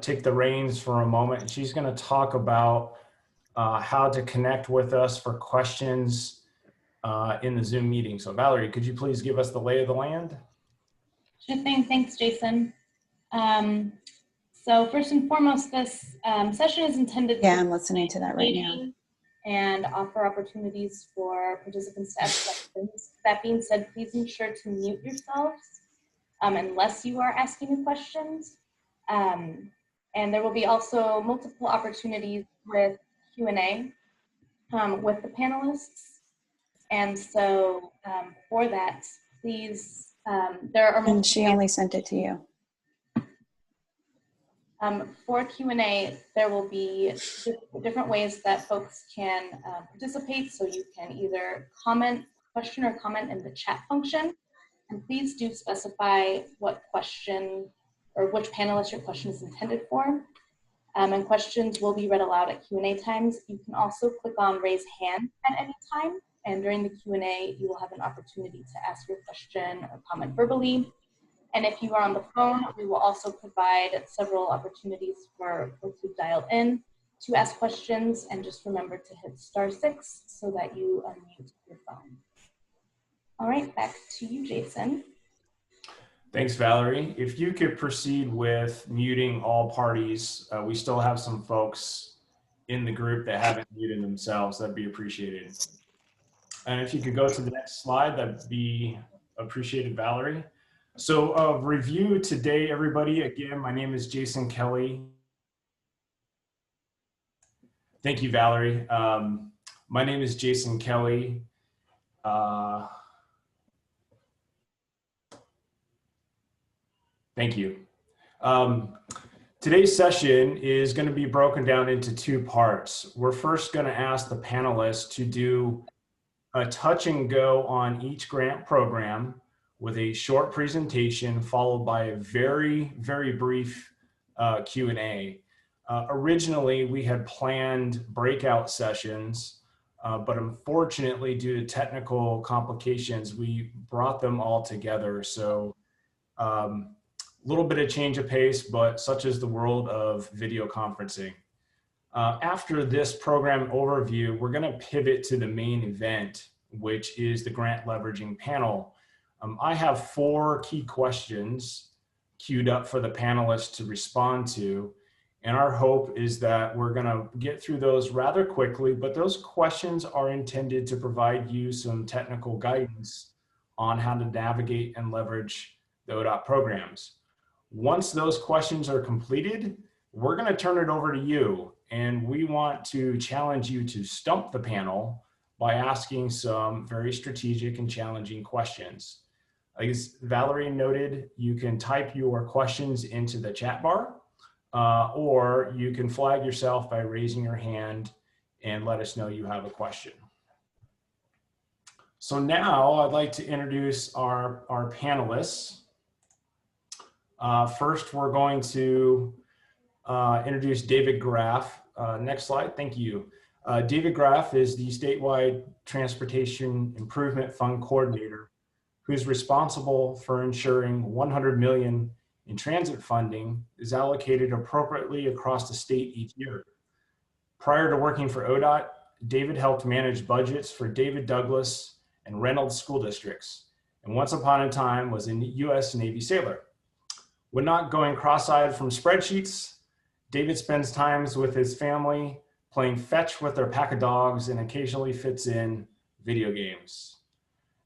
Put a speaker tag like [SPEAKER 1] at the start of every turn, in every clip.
[SPEAKER 1] take the reins for a moment. She's going to talk about how to connect with us for questions in the Zoom meeting. So Valerie, could you please give us the lay of the land?
[SPEAKER 2] Sure thing. Thanks, Jason. So first and foremost, this session is intended
[SPEAKER 3] Yeah, I'm listening to that right now.
[SPEAKER 2] And offer opportunities for participants to ask questions. That being said, please ensure to mute yourselves unless you are asking questions. And there will be also multiple opportunities with Q&A with the panelists. And so for that, please, there are multiple.
[SPEAKER 3] And she only sent it to you.
[SPEAKER 2] For Q&A, there will be different ways that folks can participate. So you can either question or comment in the chat function. And please do specify what question or which panelist your question is intended for. And questions will be read aloud at Q&A times. You can also click on raise hand at any time. And during the Q&A, you will have an opportunity to ask your question or comment verbally. And if you are on the phone, we will also provide several opportunities for folks who dial in to ask questions, and just remember to hit *6 so that you unmute your phone. All right, back to you, Jason.
[SPEAKER 1] Thanks, Valerie. If you could proceed with muting all parties, we still have some folks in the group that haven't muted themselves. That'd be appreciated. And if you could go to the next slide, that'd be appreciated, Valerie. So review today, everybody. Again, my name is Jason Kelly. Thank you, Valerie. My name is Jason Kelly. Thank you. Today's session is going to be broken down into two parts. We're first going to ask the panelists to do a touch and go on each grant program with a short presentation followed by a very, very brief Q&A. Originally, we had planned breakout sessions, but unfortunately, due to technical complications, we brought them all together. So a little bit of change of pace, but such is the world of video conferencing. After this program overview, we're going to pivot to the main event, which is the grant leveraging panel. I have 4 key questions queued up for the panelists to respond to. And our hope is that we're going to get through those rather quickly, but those questions are intended to provide you some technical guidance on how to navigate and leverage the ODOT programs. Once those questions are completed, we're going to turn it over to you. And we want to challenge you to stump the panel by asking some very strategic and challenging questions. As Valerie noted, you can type your questions into the chat bar, or you can flag yourself by raising your hand and let us know you have a question. So now I'd like to introduce our panelists. First, we're going to introduce David Graff. Next slide, thank you. David Graff is the statewide Transportation Improvement Fund Coordinator, who's responsible for ensuring $100 million in transit funding is allocated appropriately across the state each year. Prior to working for ODOT, David helped manage budgets for David Douglas and Reynolds school districts, and once upon a time was a U.S. Navy sailor. When not going cross-eyed from spreadsheets, David spends times with his family playing fetch with their pack of dogs and occasionally fits in video games.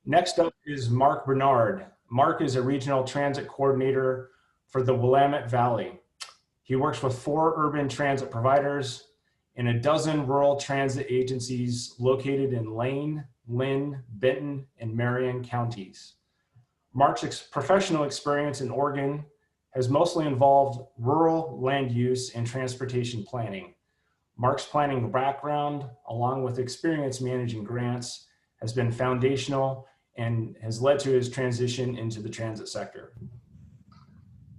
[SPEAKER 1] Next up is Mark Bernard. Mark is a regional transit coordinator for the Willamette Valley. He works with 4 urban transit providers and a dozen rural transit agencies located in Lane, Lynn, Benton, and Marion counties. Mark's professional experience in Oregon has mostly involved rural land use and transportation planning. Mark's planning background, along with experience managing grants, has been foundational and has led to his transition into the transit sector.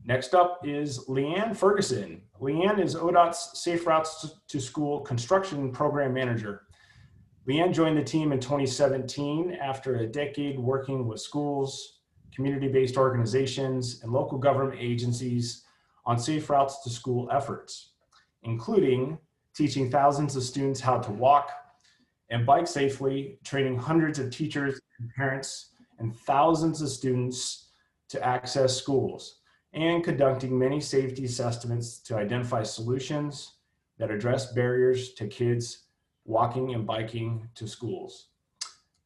[SPEAKER 1] Next up is Leanne Ferguson. Leanne is ODOT's Safe Routes to School Construction Program Manager. Leanne joined the team in 2017 after a decade working with schools, community-based organizations, and local government agencies on safe routes to school efforts, including teaching thousands of students how to walk and bike safely, training hundreds of teachers and parents and thousands of students to access schools, and conducting many safety assessments to identify solutions that address barriers to kids walking and biking to schools.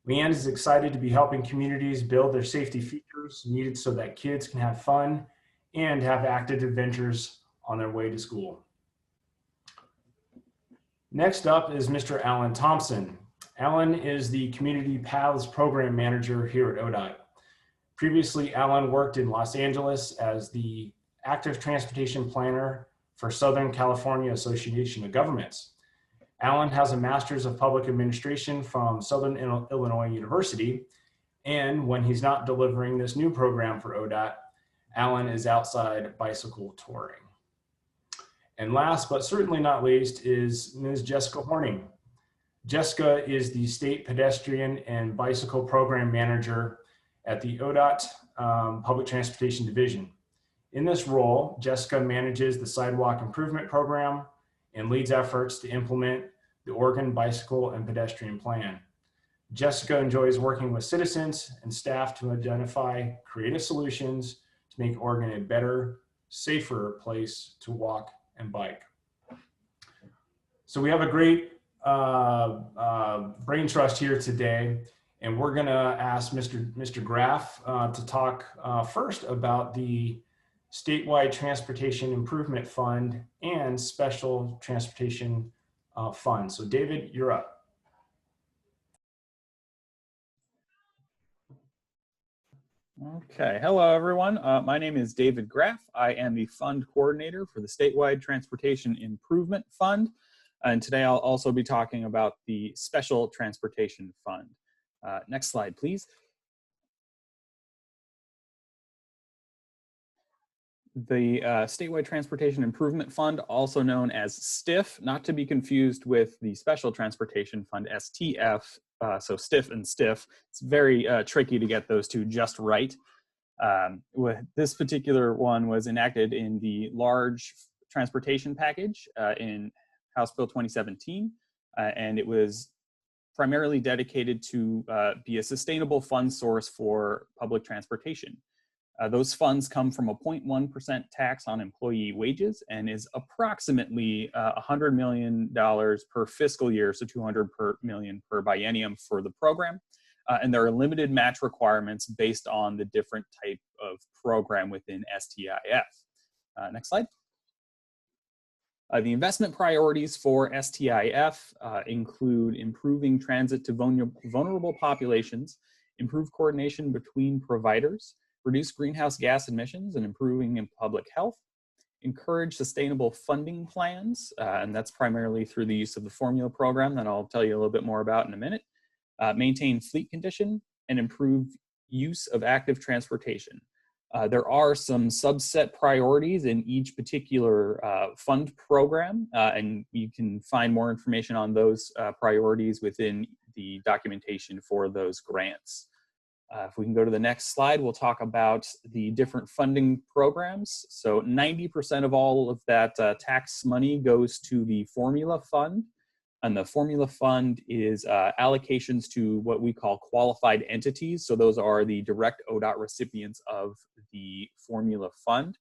[SPEAKER 1] Leanne is excited to be helping communities build their safety features needed so that kids can have fun and have active adventures on their way to school. Next up is Mr. Alan Thompson. Alan is the Community Paths Program Manager here at ODOT. Previously, Alan worked in Los Angeles as the Active Transportation Planner for Southern California Association of Governments. Alan has a Master's of Public Administration from Southern Illinois University, and when he's not delivering this new program for ODOT, Alan is outside bicycle touring. And last but certainly not least is Ms. Jessica Horning. Jessica is the State Pedestrian and Bicycle Program Manager at the ODOT Public Transportation Division. In this role, Jessica manages the Sidewalk Improvement Program and leads efforts to implement the Oregon Bicycle and Pedestrian Plan. Jessica enjoys working with citizens and staff to identify creative solutions to make Oregon a better, safer place to walk and bike. So we have a great brain trust here today, and we're gonna ask Mr. Graff to talk first about the Statewide Transportation Improvement Fund and Special Transportation Fund. So David, you're up.
[SPEAKER 4] Okay, hello everyone. My name is David Graff. I am the fund coordinator for the Statewide Transportation Improvement Fund. And today I'll also be talking about the Special Transportation Fund. Next slide, please. The Statewide Transportation Improvement Fund, also known as STIF, not to be confused with the Special Transportation Fund, STF, so STIF and STIF. It's very tricky to get those two just right. This particular one was enacted in the large transportation package in House Bill 2017, and it was primarily dedicated to be a sustainable fund source for public transportation. Those funds come from a 0.1% tax on employee wages and is approximately $100 million per fiscal year, so $200 million per biennium for the program. And there are limited match requirements based on the different type of program within STIF. Next slide. The investment priorities for STIF include improving transit to vulnerable populations, improve coordination between providers, reduce greenhouse gas emissions and improving in public health, encourage sustainable funding plans, and that's primarily through the use of the formula program that I'll tell you a little bit more about in a minute, maintain fleet condition, and improve use of active transportation. There are some subset priorities in each particular fund program, and you can find more information on those priorities within the documentation for those grants. If we can go to the next slide, we'll talk about the different funding programs. So 90% of all of that tax money goes to the formula fund. And the formula fund is allocations to what we call qualified entities. So those are the direct ODOT recipients of the formula fund.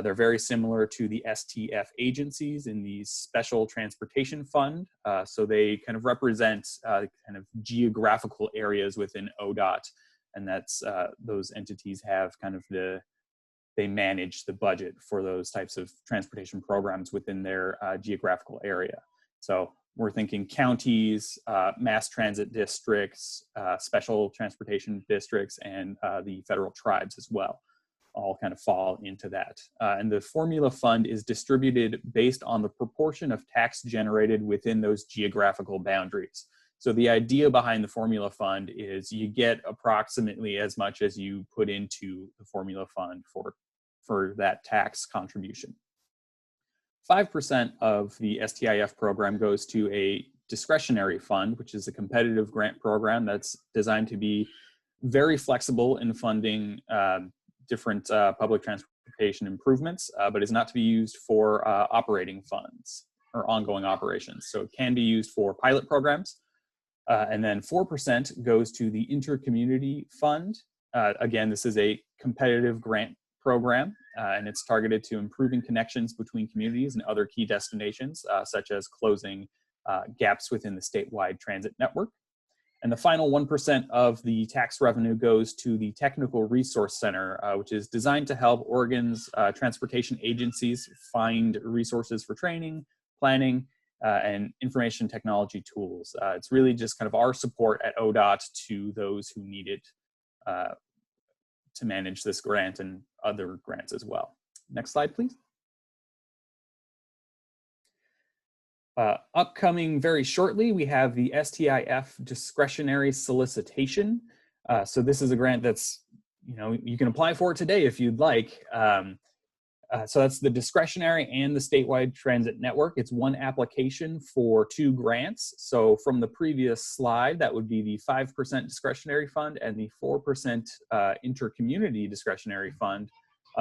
[SPEAKER 4] They're very similar to the STF agencies in the Special Transportation Fund. So they kind of represent kind of geographical areas within ODOT. And that's those entities have kind of they manage the budget for those types of transportation programs within their geographical area. So we're thinking counties, mass transit districts, special transportation districts, and the federal tribes as well, all kind of fall into that. And the formula fund is distributed based on the proportion of tax generated within those geographical boundaries. So the idea behind the formula fund is you get approximately as much as you put into the formula fund for that tax contribution. 5% of the STIF program goes to a discretionary fund, which is a competitive grant program that's designed to be very flexible in funding different public transportation transportation improvements, but is not to be used for operating funds or ongoing operations. So it can be used for pilot programs. And then 4% goes to the Intercommunity Fund. Again, this is a competitive grant program, and it's targeted to improving connections between communities and other key destinations, such as closing gaps within the statewide transit network. And the final 1% of the tax revenue goes to the Technical Resource Center, which is designed to help Oregon's transportation agencies find resources for training, planning, and information technology tools. It's really just kind of our support at ODOT to those who need it to manage this grant and other grants as well. Next slide, please. Upcoming very shortly, we have the STIF discretionary solicitation. So this is a grant that's, you can apply for it today if you'd like. So that's the discretionary and the statewide transit network. It's one application for 2 grants. So from the previous slide, that would be the 5% discretionary fund and the 4% intercommunity discretionary fund,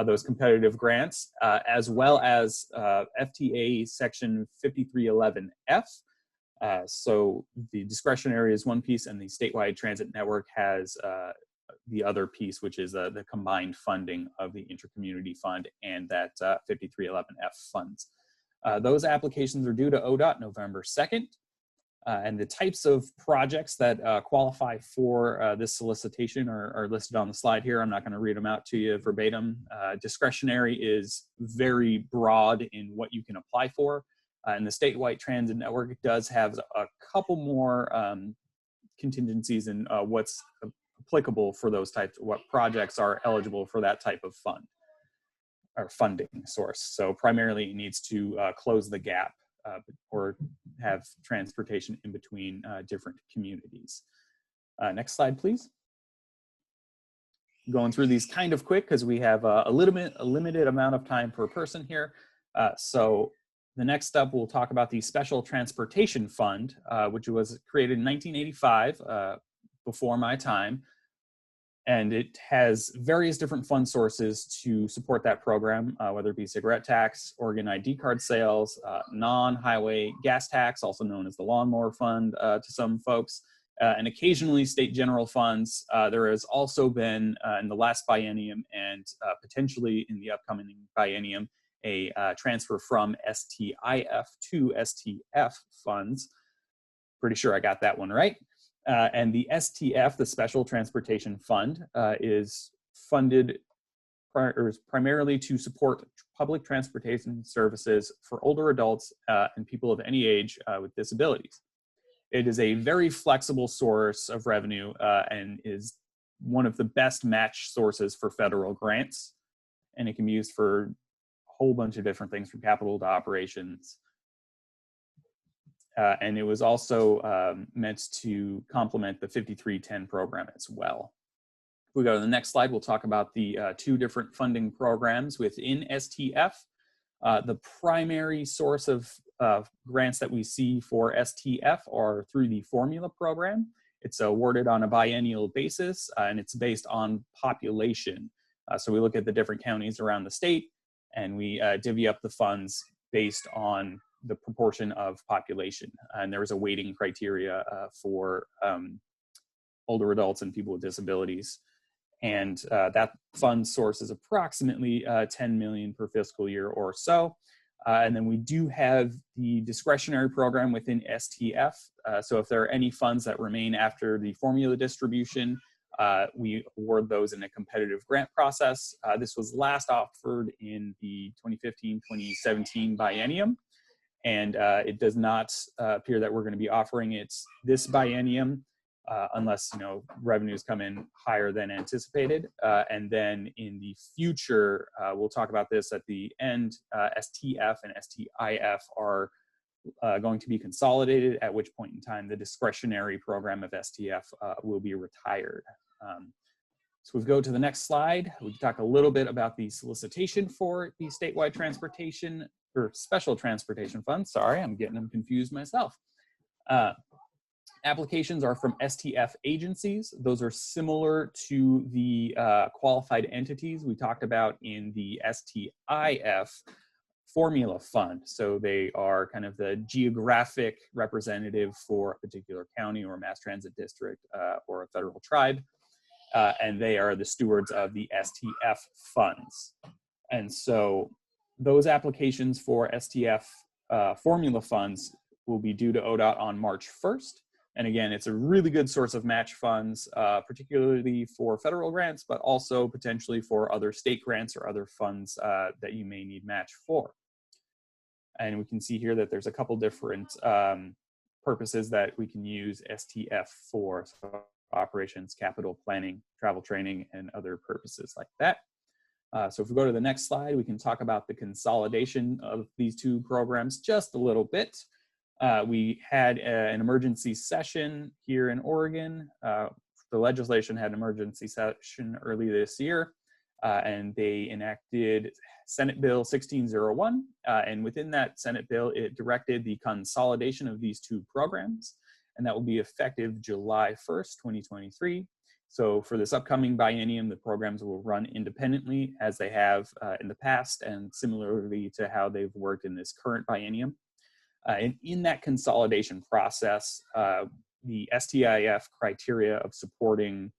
[SPEAKER 4] those competitive grants, as well as FTA section 5311F. So the discretionary is one piece and the statewide transit network has the other piece, which is the combined funding of the intercommunity fund and that 5311F funds. Those applications are due to ODOT November 2nd. And the types of projects that qualify for this solicitation are listed on the slide here. I'm not going to read them out to you verbatim. Discretionary is very broad in what you can apply for. And the statewide transit network does have a couple more contingencies in what's applicable for those types, what projects are eligible for that type of fund or funding source. So primarily it needs to close the gap or have transportation in between different communities. Next slide, please. Going through these kind of quick because we have a limited amount of time per person here. So the next step, we'll talk about the Special Transportation Fund, which was created in 1985, before my time. And it has various different fund sources to support that program, whether it be cigarette tax, Oregon ID card sales, non-highway gas tax, also known as the lawnmower fund to some folks, and occasionally state general funds. There has also been in the last biennium and potentially in the upcoming biennium, a transfer from STIF to STF funds. Pretty sure I got that one right. And the STF, the Special Transportation Fund, is funded primarily to support public transportation services for older adults and people of any age with disabilities. It is a very flexible source of revenue and is one of the best match sources for federal grants. And it can be used for a whole bunch of different things from capital to operations. And it was also meant to complement the 5310 program as well. If we go to the next slide, we'll talk about the 2 different funding programs within STF. The primary source of grants that we see for STF are through the formula program. It's awarded on a biennial basis, and it's based on population. So we look at the different counties around the state, and we divvy up the funds based on the proportion of population. And there was a weighting criteria for older adults and people with disabilities. And that fund source is approximately 10 million per fiscal year or so. And then we do have the discretionary program within STF. So if there are any funds that remain after the formula distribution, we award those in a competitive grant process. This was last offered in the 2015-2017 biennium. And it does not appear that we're going to be offering it this biennium unless revenues come in higher than anticipated. And then in the future, we'll talk about this at the end, STF and STIF are going to be consolidated, at which point in time the discretionary program of STF will be retired. So we go to the next slide. We can talk a little bit about the solicitation for the statewide transportation or Special Transportation Fund. Sorry, I'm getting them confused myself. Applications are from STF agencies. Those are similar to the qualified entities we talked about in the STIF formula fund. So they are kind of the geographic representative for a particular county or mass transit district or a federal tribe. And they are the stewards of the STF funds. And so those applications for STF formula funds will be due to ODOT on March 1st. And again, it's a really good source of match funds, particularly for federal grants, but also potentially for other state grants or other funds that you may need match for. And we can see here that there's a couple different purposes that we can use STF for. So operations, capital planning, travel training, and other purposes like that. So if we go to the next slide, we can talk about the consolidation of these two programs just a little bit. We had an emergency session here in Oregon. The legislation had an emergency session early this year, and they enacted Senate Bill 1601. And within that Senate bill, it directed the consolidation of these two programs, and that will be effective July 1st, 2023. So for this upcoming biennium, the programs will run independently as they have in the past, and similarly to how they've worked in this current biennium. And in that consolidation process, the STIF criteria of supporting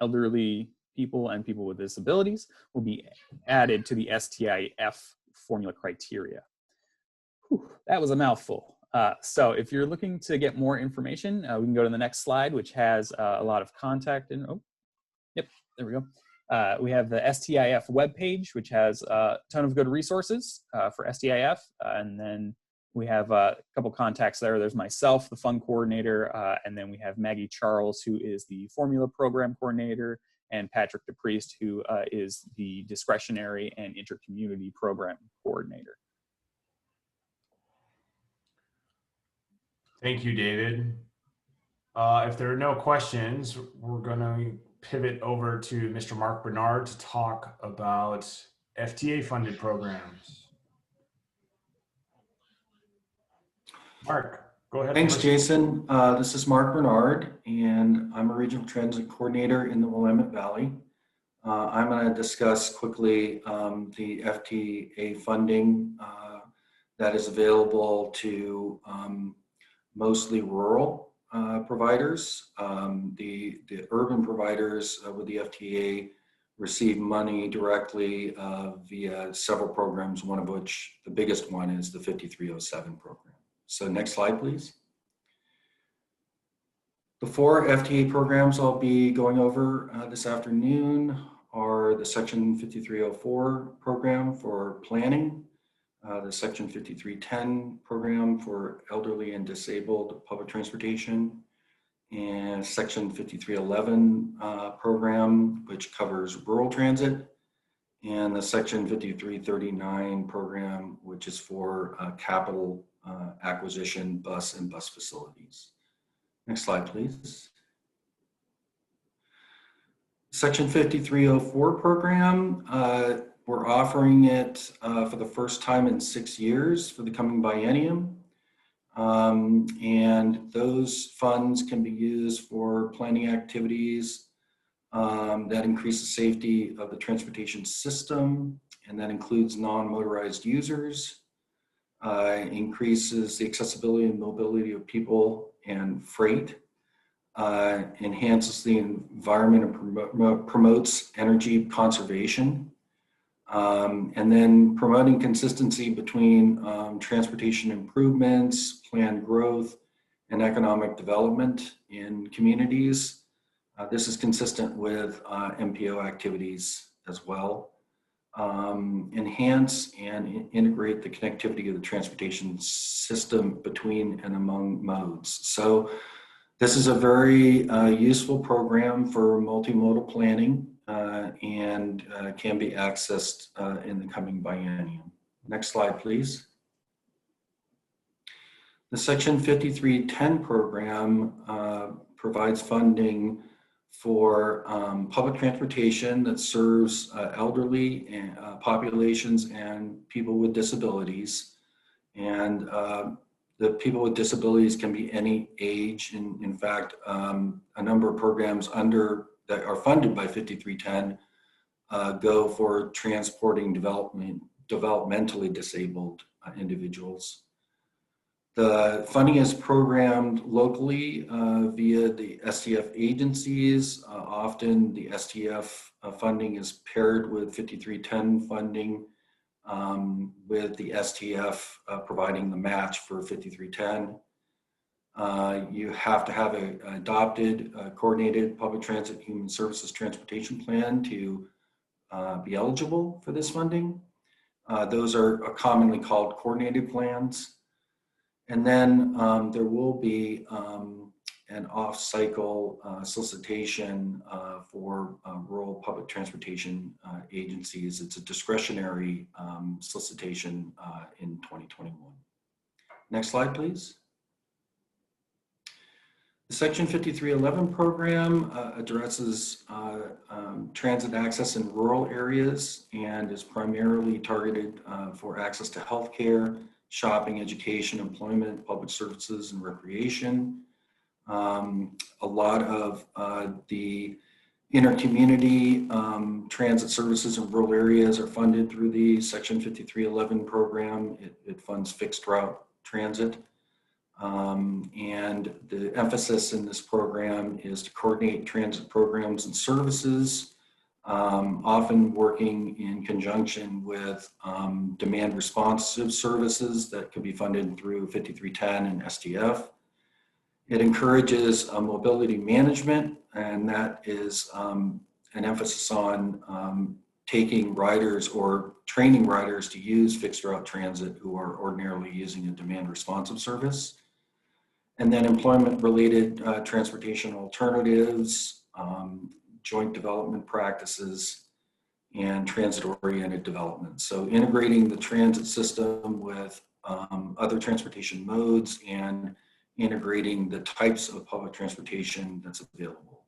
[SPEAKER 4] elderly people and people with disabilities will be added to the STIF formula criteria. Whew, that was a mouthful. So if you're looking to get more information, we can go to the next slide, which has a lot of contact. Yep, there we go. We have the STIF webpage, which has a ton of good resources for STIF. And then we have a couple contacts there. There's myself, the fund coordinator, and then we have Maggie Charles, who is the formula program coordinator, and Patrick DePriest, who is the discretionary and intercommunity program coordinator.
[SPEAKER 1] Thank you, David. If there are no questions, we're going to pivot over to Mr. Mark Bernard to talk about FTA-funded programs. Mark, go ahead.
[SPEAKER 5] Thanks, Jason. This is Mark Bernard, and I'm a regional transit coordinator in the Willamette Valley. I'm going to discuss quickly the FTA funding that is available to mostly rural providers. The urban providers with the FTA receive money directly via several programs, one of which, the biggest one, is the 5307 program. So next slide, please. The 4 FTA programs I'll be going over this afternoon are the Section 5304 program for planning, the Section 5310 program for elderly and disabled public transportation, and Section 5311 program, which covers rural transit, and the Section 5339 program, which is for capital acquisition, bus and bus facilities. Next slide, please. Section 5304 program, we're offering it for the first time in 6 years for the coming biennium. And those funds can be used for planning activities that increase the safety of the transportation system, and that includes non-motorized users, increases the accessibility and mobility of people and freight, enhances the environment and promotes energy conservation, and then promoting consistency between transportation improvements, planned growth, and economic development in communities. This is consistent with MPO activities as well. Enhance and integrate the connectivity of the transportation system between and among modes. So this is a very useful program for multimodal planning and can be accessed in the coming biennium. Next slide, please. The Section 5310 program provides funding for public transportation that serves elderly populations and people with disabilities. And The people with disabilities can be any age. In fact, a number of programs that are funded by 5310 go for transporting developmentally disabled individuals. The funding is programmed locally via the STF agencies. Often the STF funding is paired with 5310 funding, with the STF providing the match for 5310. You have to have an adopted, coordinated public transit human services transportation plan to be eligible for this funding. Those are commonly called coordinated plans. And then there will be an off-cycle solicitation for rural public transportation agencies. It's a discretionary solicitation in 2021. Next slide, please. The Section 5311 program addresses transit access in rural areas and is primarily targeted for access to healthcare, shopping, education, employment, public services, and recreation. A lot of the inter-community transit services in rural areas are funded through the Section 5311 program. It funds fixed route transit. And the emphasis in this program is to coordinate transit programs and services, often working in conjunction with demand responsive services that could be funded through 5310 and STF. It encourages mobility management, and that is an emphasis on taking riders or training riders to use fixed route transit who are ordinarily using a demand responsive service. And then employment-related transportation alternatives, joint development practices, and transit-oriented development. So integrating the transit system with other transportation modes and integrating the types of public transportation that's available.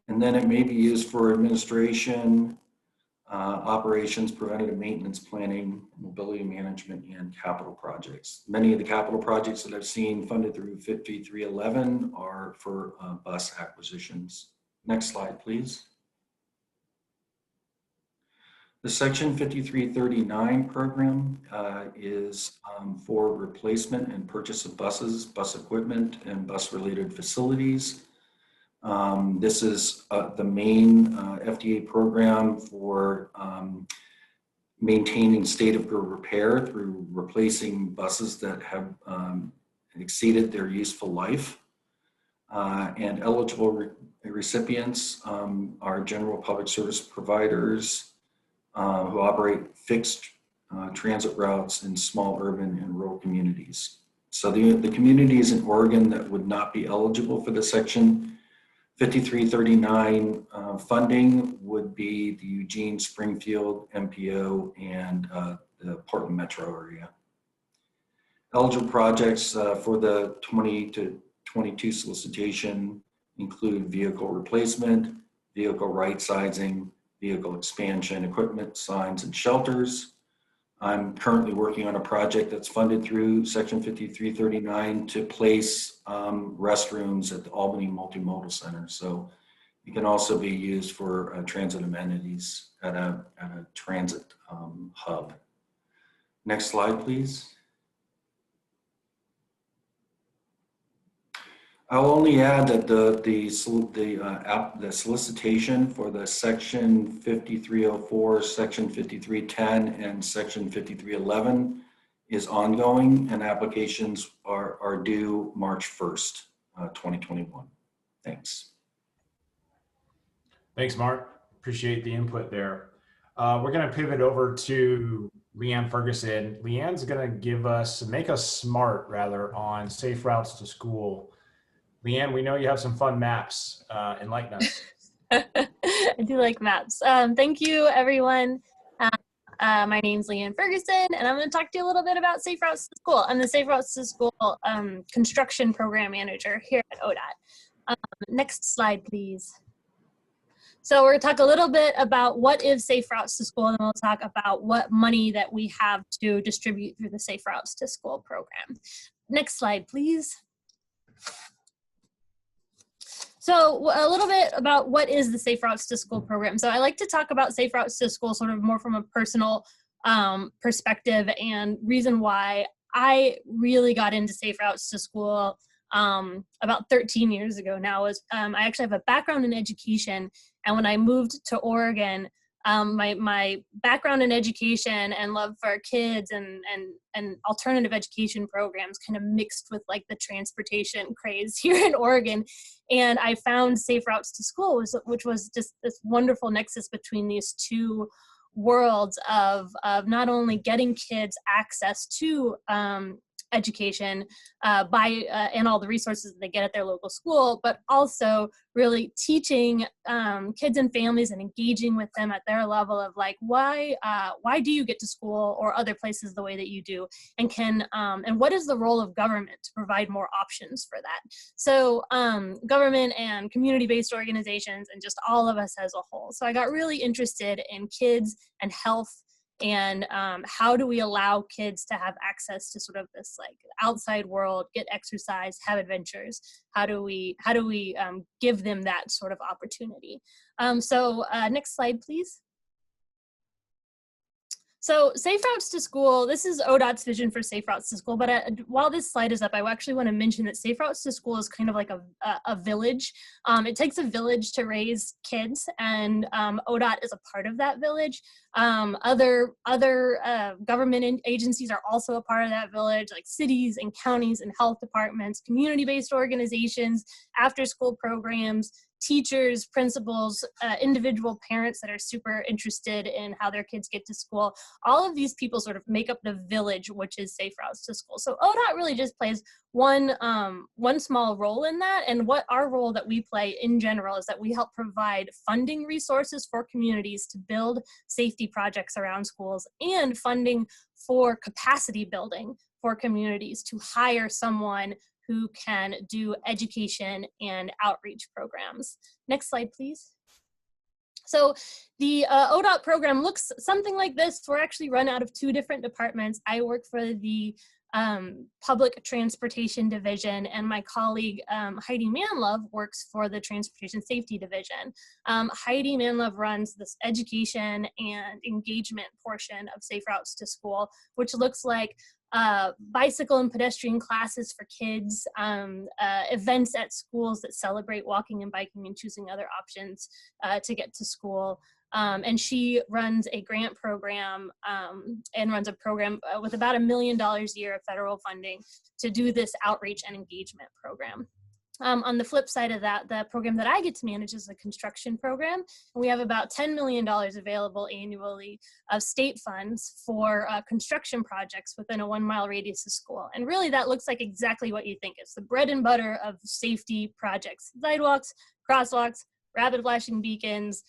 [SPEAKER 5] And then it may be used for administration, operations, preventative maintenance planning, mobility management, and capital projects. Many of the capital projects that I've seen funded through 5311 are for bus acquisitions. Next slide, please. The Section 5339 program is for replacement and purchase of buses, bus equipment, and bus-related facilities. This is the main FDA program for maintaining state of good repair through replacing buses that have exceeded their useful life. And eligible recipients are general public service providers who operate fixed transit routes in small urban and rural communities. So the communities in Oregon that would not be eligible for the Section 5339 funding would be the Eugene, Springfield, MPO, and the Portland metro area. Eligible projects for the 20 to 22 solicitation include vehicle replacement, vehicle right sizing, vehicle expansion, equipment, signs, and shelters. I'm currently working on a project that's funded through Section 5339 to place restrooms at the Albany Multimodal Center. So it can also be used for transit amenities at a transit hub. Next slide, please. I'll only add that the solicitation for the Section 5304, Section 5310, and Section 5311 is ongoing, and applications are due March 1st, 2021. Thanks.
[SPEAKER 1] Thanks, Mark. Appreciate the input there. We're going to pivot over to Leanne Ferguson. Leanne's going to make us smart rather on safe routes to school. Leanne, we know you have some fun maps. Enlighten us.
[SPEAKER 6] I do like maps. Thank you, everyone. My name's Leanne Ferguson, and I'm going to talk to you a little bit about Safe Routes to School. I'm the Safe Routes to School construction program manager here at ODOT. Next slide, please. So we're going to talk a little bit about what is Safe Routes to School, and then we'll talk about what money that we have to distribute through the Safe Routes to School program. Next slide, please. So a little bit about what is the Safe Routes to School program. So I like to talk about Safe Routes to School sort of more from a personal perspective, and reason why I really got into Safe Routes to School about 13 years ago now was I actually have a background in education, and when I moved to Oregon, my background in education and love for kids and alternative education programs kind of mixed with like the transportation craze here in Oregon. And I found Safe Routes to School, which was just this wonderful nexus between these two worlds of not only getting kids access to education and all the resources that they get at their local school, but also really teaching kids and families and engaging with them at their level of like, why do you get to school or other places the way that you do, and and what is the role of government to provide more options for that? So government and community-based organizations and just all of us as a whole. So I got really interested in kids and health, and how do we allow kids to have access to sort of this like outside world, get exercise, have adventures? How do we give them that sort of opportunity? Next slide, please. So Safe Routes to School, this is ODOT's vision for Safe Routes to School, but while this slide is up, I actually want to mention that Safe Routes to School is kind of like a village. It takes a village to raise kids, and ODOT is a part of that village. Other government agencies are also a part of that village, like cities and counties and health departments, community-based organizations, after-school programs, teachers, principals, individual parents that are super interested in how their kids get to school. All of these people sort of make up the village, which is Safe Routes to School. So ODOT really just plays one small role in that, and what our role that we play in general is that we help provide funding resources for communities to build safety projects around schools, and funding for capacity building for communities to hire someone who can do education and outreach programs. Next slide, please. So the ODOT program looks something like this. We're actually run out of two different departments. I work for the Public Transportation Division, and my colleague Heidi Manlove works for the Transportation Safety Division. Heidi Manlove runs this education and engagement portion of Safe Routes to School, which looks like bicycle and pedestrian classes for kids, events at schools that celebrate walking and biking and choosing other options to get to school. And she runs a grant program and runs a program with about $1 million a year of federal funding to do this outreach and engagement program. On the flip side of that, the program that I get to manage is a construction program. And we have about $10 million available annually of state funds for construction projects within a 1-mile radius of school. And really that looks like exactly what you think. It's the bread and butter of safety projects: sidewalks, crosswalks, rapid flashing beacons,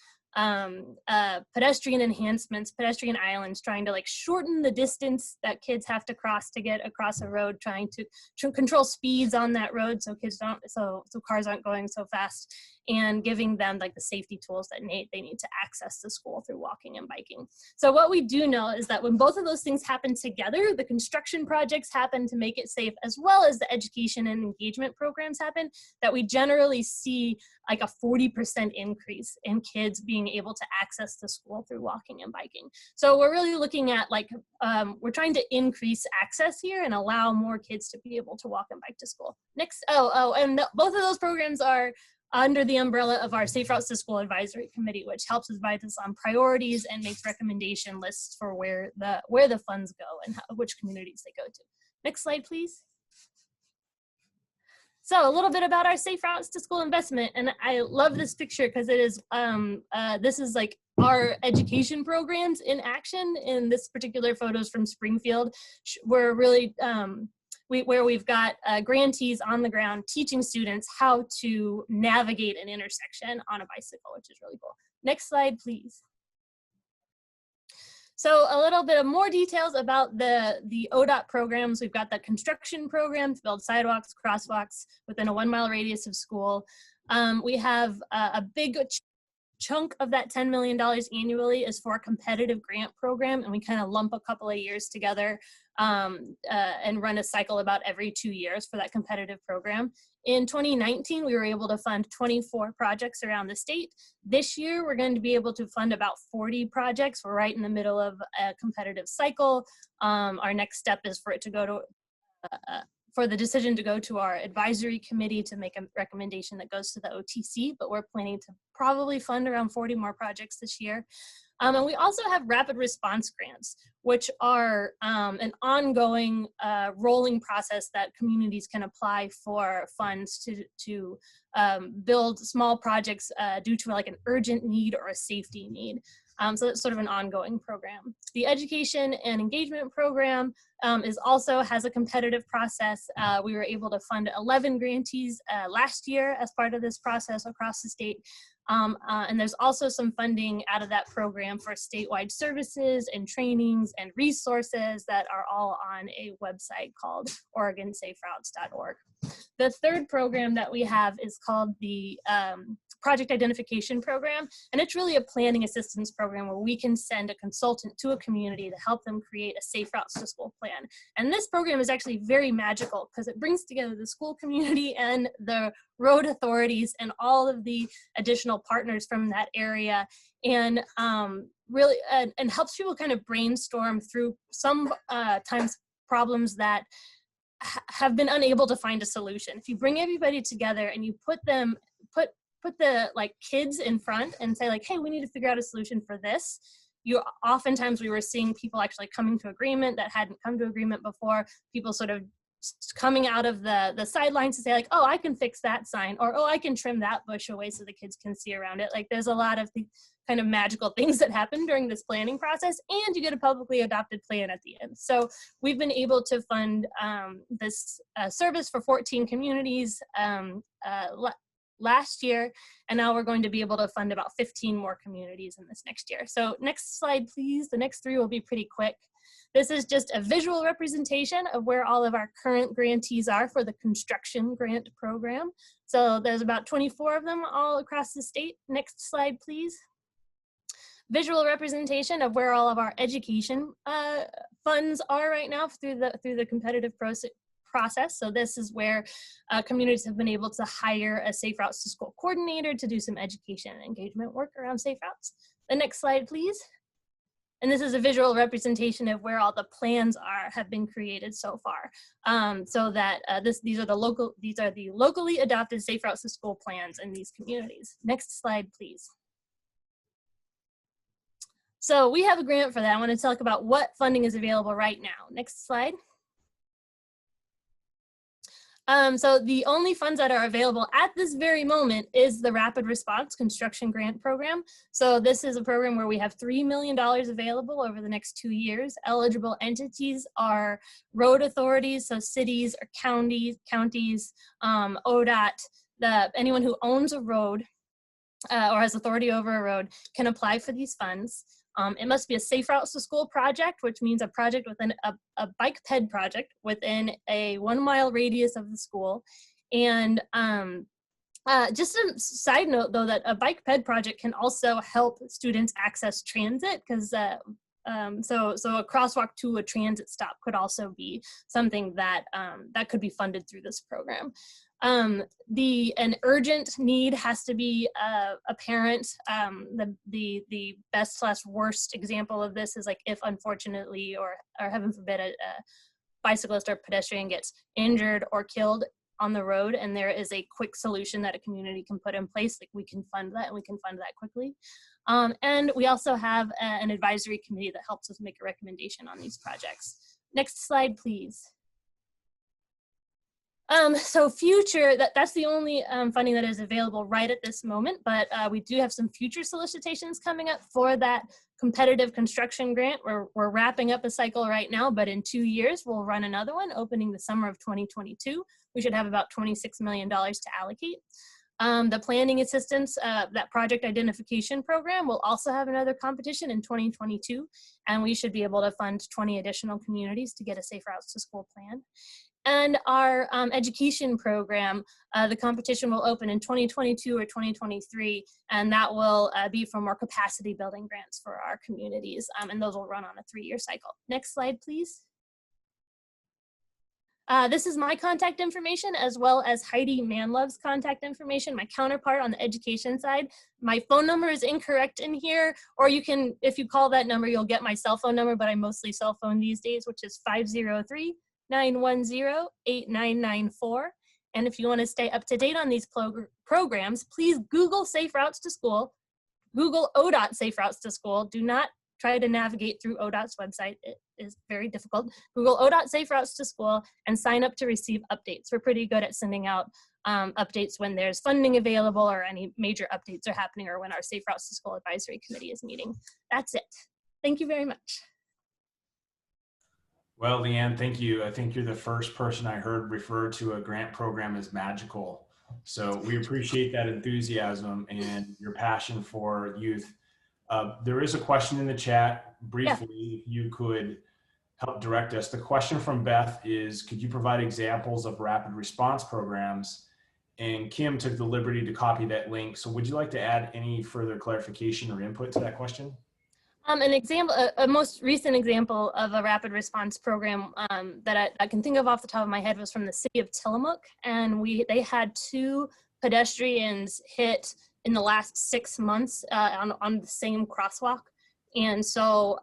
[SPEAKER 6] pedestrian enhancements, pedestrian islands, trying to like shorten the distance that kids have to cross to get across a road, trying to control speeds on that road so cars aren't going so fast, and giving them like the safety tools that they need to access the school through walking and biking. So what we do know is that when both of those things happen together, the construction projects happen to make it safe, as well as the education and engagement programs happen, that we generally see like a 40% increase in kids being able to access the school through walking and biking. So we're really looking at like, we're trying to increase access here and allow more kids to be able to walk and bike to school. Next, and both of those programs are under the umbrella of our Safe Routes to School Advisory Committee, which helps advise us on priorities and makes recommendation lists for where the funds go and which communities they go to. Next slide, please. So a little bit about our Safe Routes to School investment, and I love this picture because it is this is like our education programs in action. In this particular photo is from Springfield. We're really where we've got grantees on the ground teaching students how to navigate an intersection on a bicycle, which is really cool. Next slide, please. So a little bit of more details about the ODOT programs. We've got the construction program to build sidewalks, crosswalks within a 1-mile radius of school. We have a big chunk of that $10 million annually is for a competitive grant program, and we kind of lump a couple of years together and run a cycle about every 2 years for that competitive program. In 2019, we were able to fund 24 projects around the state. This year, we're going to be able to fund about 40 projects. We're right in the middle of a competitive cycle. Our next step is for it to go to for the decision to go to our advisory committee to make a recommendation that goes to the OTC, but we're planning to probably fund around 40 more projects this year. And we also have rapid response grants, which are an ongoing rolling process that communities can apply for funds to build small projects due to like an urgent need or a safety need. So it's sort of an ongoing program. The education and engagement program has a competitive process. We were able to fund 11 grantees last year as part of this process across the state. And there's also some funding out of that program for statewide services and trainings and resources that are all on a website called OregonSafeRoutes.org. The third program that we have is called the Project Identification Program, and it's really a planning assistance program where we can send a consultant to a community to help them create a safe routes to school plan. And this program is actually very magical because it brings together the school community and the road authorities and all of the additional partners from that area, and really and helps people kind of brainstorm through sometimes problems that have been unable to find a solution. If you bring everybody together and you put the like kids in front and say like, hey, we need to figure out a solution for this. Oftentimes we were seeing people actually coming to agreement that hadn't come to agreement before, people sort of coming out of the sidelines to say like, oh, I can fix that sign, or oh, I can trim that bush away so the kids can see around it. Like there's a lot of the kind of magical things that happen during this planning process, and you get a publicly adopted plan at the end. So we've been able to fund this service for 14 communities last year, and now we're going to be able to fund about 15 more communities in this next year. So next slide, please. The next 3 will be pretty quick. This is just a visual representation of where all of our current grantees are for the construction grant program. So there's about 24 of them all across the state. Next slide, please. Visual representation of where all of our education funds are right now through the competitive process. So this is where communities have been able to hire a Safe Routes to School coordinator to do some education and engagement work around safe routes. The next slide, please. And this is a visual representation of where all the plans have been created so far. So that these are the locally adopted Safe Routes to School plans in these communities. Next slide, please. So we have a grant for that. I want to talk about what funding is available right now. Next slide. So the only funds that are available at this very moment is the Rapid Response Construction Grant Program. So this is a program where we have $3 million available over the next 2 years. Eligible entities are road authorities, so cities or counties, ODOT, anyone who owns a road or has authority over a road can apply for these funds. It must be a Safe Routes to School project, which means a project within a bike ped project within a 1 mile radius of the school. And just a side note though, that a bike ped project can also help students access transit, because so a crosswalk to a transit stop could also be something that that could be funded through this program. An urgent need has to be apparent. The best/worst example of this is like if unfortunately or heaven forbid a bicyclist or pedestrian gets injured or killed on the road and there is a quick solution that a community can put in place, like we can fund that and we can fund that quickly. And we also have an advisory committee that helps us make a recommendation on these projects. Next slide, please. So future, that's the only funding that is available right at this moment, but we do have some future solicitations coming up for that competitive construction grant. We're wrapping up a cycle right now, but in 2 years, we'll run another one opening the summer of 2022. We should have about $26 million to allocate. The planning assistance, that project identification program will also have another competition in 2022, and we should be able to fund 20 additional communities to get a Safe Routes to School plan. And our education program, the competition will open in 2022 or 2023, and that will be for more capacity building grants for our communities, and those will run on a 3-year cycle. Next slide, please. This is my contact information, as well as Heidi Manlove's contact information, my counterpart on the education side. My phone number is incorrect in here, or you can, if you call that number, you'll get my cell phone number, but I mostly cell phone these days, which is 503-910-8994. And if you want to stay up to date on these programs, please Google Safe Routes to School, Google ODOT Safe Routes to School. Do not try to navigate through ODOT's website. It is very difficult. Google ODOT Safe Routes to School and sign up to receive updates. We're pretty good at sending out updates when there's funding available or any major updates are happening or when our Safe Routes to School Advisory Committee is meeting. That's it. Thank you very much.
[SPEAKER 1] Well, Leanne, thank you. I think you're the first person I heard refer to a grant program as magical. So we appreciate that enthusiasm and your passion for youth. There is a question in the chat. Briefly, if you could help direct us. The question from Beth is, could you provide examples of rapid response programs? And Kim took the liberty to copy that link. So would you like to add any further clarification or input to that question?
[SPEAKER 6] An example, a most recent example of a rapid response program that I can think of off the top of my head was from the city of Tillamook, and they had 2 pedestrians hit in the last 6 months on the same crosswalk. And so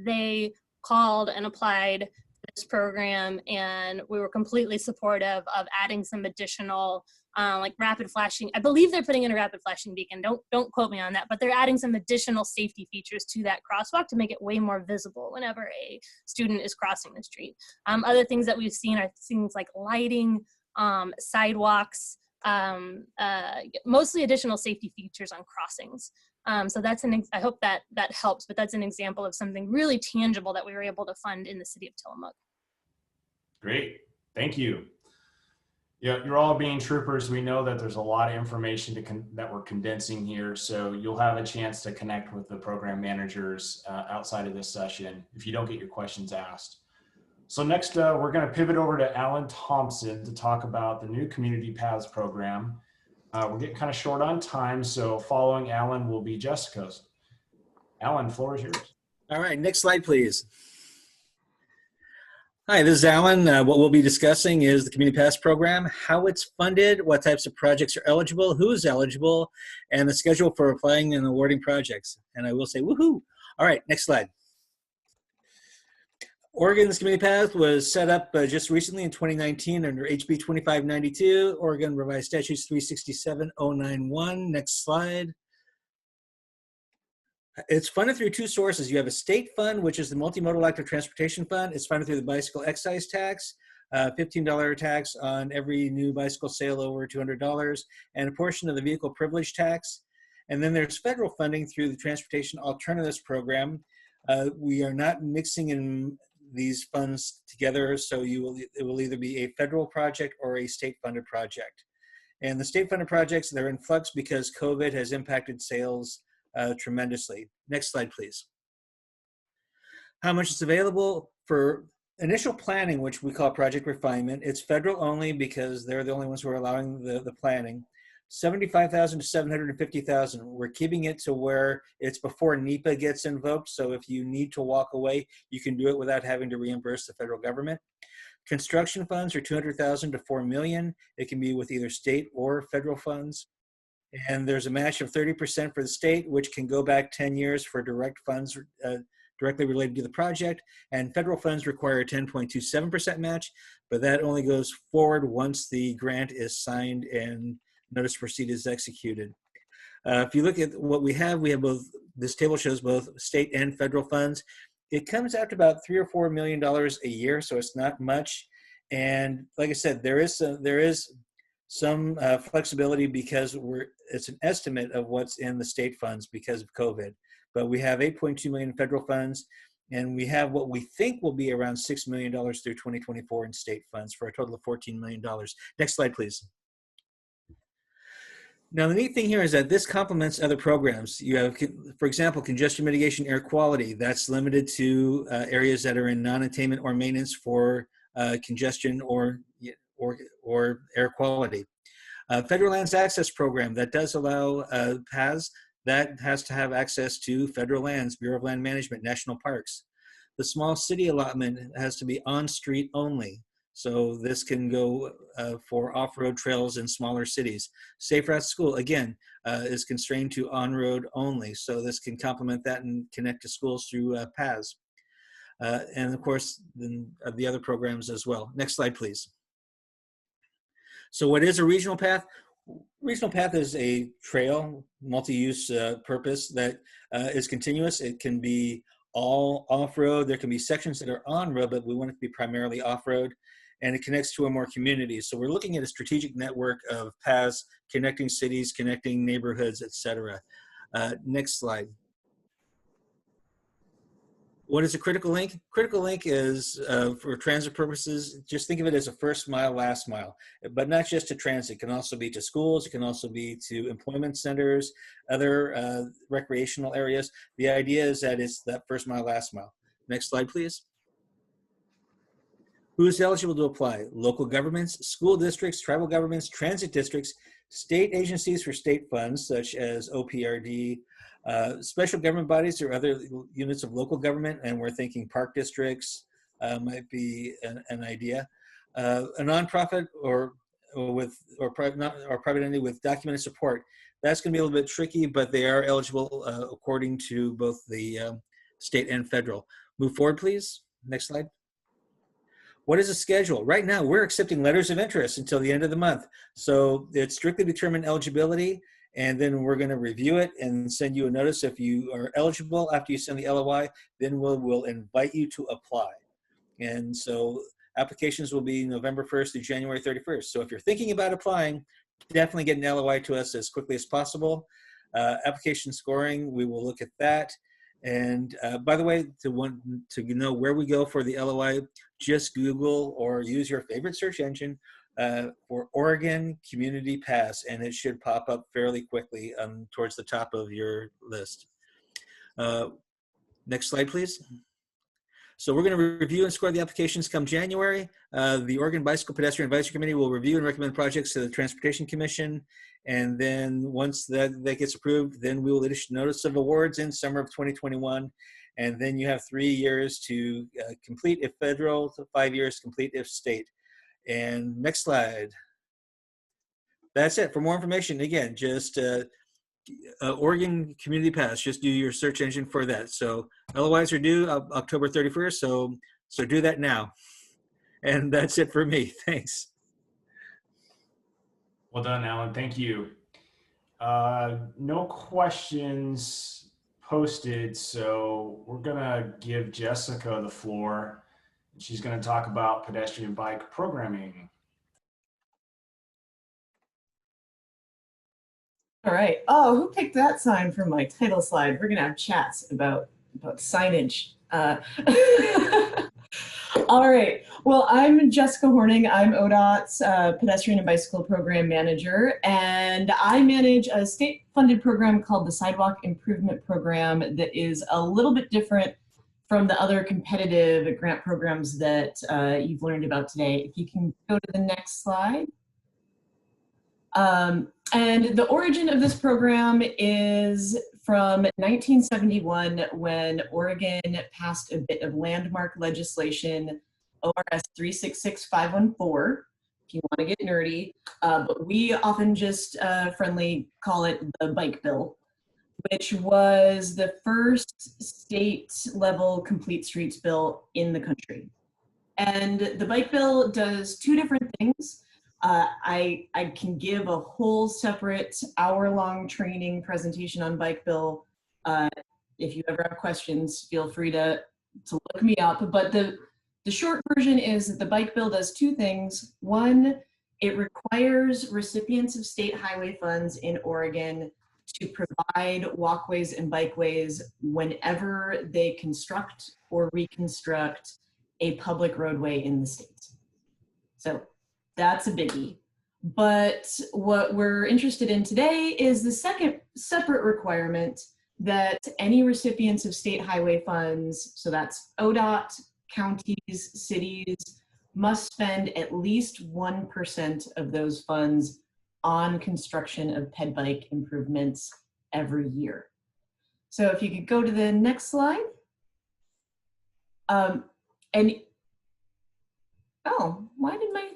[SPEAKER 6] they called and applied this program, and we were completely supportive of adding some additional like rapid flashing. I believe they're putting in a rapid flashing beacon. Don't quote me on that, but they're adding some additional safety features to that crosswalk to make it way more visible whenever a student is crossing the street. Other things that we've seen are things like lighting, sidewalks, mostly additional safety features on crossings. So that's I hope that helps, but that's an example of something really tangible that we were able to fund in the city of Tillamook.
[SPEAKER 1] Great, thank you. Yeah, you're all being troopers. We know that there's a lot of information that we're condensing here, so you'll have a chance to connect with the program managers outside of this session if you don't get your questions asked. So next, we're going to pivot over to Alan Thompson to talk about the new Community Paths program. We're getting kind of short on time, so following Alan will be Jessica's. Alan, the floor is yours.
[SPEAKER 7] All right, next slide, please. Hi, this is Alan. What we'll be discussing is the Community Paths program, how it's funded, what types of projects are eligible, who's eligible, and the schedule for applying and awarding projects. And I will say, woohoo! All right, next slide. Oregon's Community Path was set up just recently in 2019 under HB 2592, Oregon Revised Statutes 367091. Next slide. It's funded through 2 sources. You have a state fund, which is the Multimodal Active Transportation Fund. It's funded through the bicycle excise tax, $15 tax on every new bicycle sale over $200, and a portion of the vehicle privilege tax. And then there's federal funding through the Transportation Alternatives Program. We are not mixing in these funds together, so it will either be a federal project or a state-funded project. And the state-funded projects, they're in flux because COVID has impacted sales tremendously. Next slide, please. How much is available for initial planning, which we call project refinement? It's federal only because they're the only ones who are allowing the planning. $75,000 to $750,000. We're keeping it to where it's before NEPA gets invoked. So if you need to walk away, you can do it without having to reimburse the federal government. Construction funds are $200,000 to $4 million. It can be with either state or federal funds. And there's a match of 30% for the state, which can go back 10 years for direct funds directly related to the project. And federal funds require a 10.27% match, but that only goes forward once the grant is signed and notice to proceed is executed. If you look at what we have both, this table shows both state and federal funds. It comes out to about $3 or $4 million a year, so it's not much. And like I said, there is some flexibility because it's an estimate of what's in the state funds because of COVID. But we have $8.2 million in federal funds, and we have what we think will be around $6 million through 2024 in state funds for a total of $14 million. Next slide, please. Now, the neat thing here is that this complements other programs. You have, for example, congestion mitigation, air quality. That's limited to areas that are in non-attainment or maintenance for congestion or air quality. Federal Lands Access Program that does allow paths that has to have access to federal lands, Bureau of Land Management, national parks. The small city allotment has to be on street only. So this can go for off-road trails in smaller cities. Safe Routes to School, again, is constrained to on-road only. So this can complement that and connect to schools through paths. And of course, the other programs as well. Next slide, please. So what is a regional path? Regional path is a trail, multi-use purpose that is continuous. It can be all off-road. There can be sections that are on-road, but we want it to be primarily off-road. And it connects to more communities. So we're looking at a strategic network of paths connecting cities, connecting neighborhoods, etc. Next slide. What is a critical link? Critical link is, for transit purposes, just think of it as a first mile, last mile, but not just to transit. It can also be to schools. It can also be to employment centers, other recreational areas. The idea is that it's that first mile, last mile. Next slide, please. Who is eligible to apply? Local governments, school districts, tribal governments, transit districts, state agencies for state funds, such as OPRD, special government bodies or other units of local government, and we're thinking park districts might be an idea. A nonprofit or private entity with documented support. That's going to be a little bit tricky, but they are eligible according to both the state and federal. Move forward, please. Next slide. What is a schedule? Right now, we're accepting letters of interest until the end of the month. So it's strictly determined eligibility, and then we're going to review it and send you a notice if you are eligible. After you send the LOI, then we'll invite you to apply. And so applications will be November 1st to January 31st. So if you're thinking about applying, definitely get an LOI to us as quickly as possible. Application scoring, we will look at that. And by the way, to know where we go for the LOI, just Google or use your favorite search engine for Oregon Community Pass, and it should pop up fairly quickly towards the top of your list. Next slide, please. So we're going to review and score the applications come January. The Oregon Bicycle Pedestrian Advisory Committee will review and recommend projects to the Transportation Commission. And then once that gets approved, then we will issue notice of awards in summer of 2021. And then you have 3 years to complete if federal, 5 years to complete if state. And next slide. That's it. For more information, again, just Oregon Community Pass, just do your search engine for that. So LOIs are due October 31st, so do that now. And that's it for me. Thanks.
[SPEAKER 1] Well done, Alan. Thank you. No questions posted, so we're gonna give Jessica the floor. She's gonna talk about pedestrian bike programming.
[SPEAKER 8] All right. Oh, who picked that sign from my title slide? We're gonna have chats about signage. All right. Well, I'm Jessica Horning. I'm ODOT's Pedestrian and Bicycle Program Manager, and I manage a state-funded program called the Sidewalk Improvement Program that is a little bit different from the other competitive grant programs that you've learned about today. If you can go to the next slide. And the origin of this program is from 1971 when Oregon passed a bit of landmark legislation, ORS 366514, if you want to get nerdy, but we often just friendly call it the bike bill, which was the first state level complete streets bill in the country. And the bike bill does two different things. I can give a whole separate hour-long training presentation on bike bill. If you ever have questions, feel free to look me up. But the short version is that the bike bill does two things. One, it requires recipients of state highway funds in Oregon to provide walkways and bikeways whenever they construct or reconstruct a public roadway in the state. So that's a biggie. But what we're interested in today is the second separate requirement that any recipients of state highway funds, so that's ODOT, counties, cities, must spend at least 1% of those funds on construction of ped bike improvements every year. So if you could go to the next slide. And, oh, why did my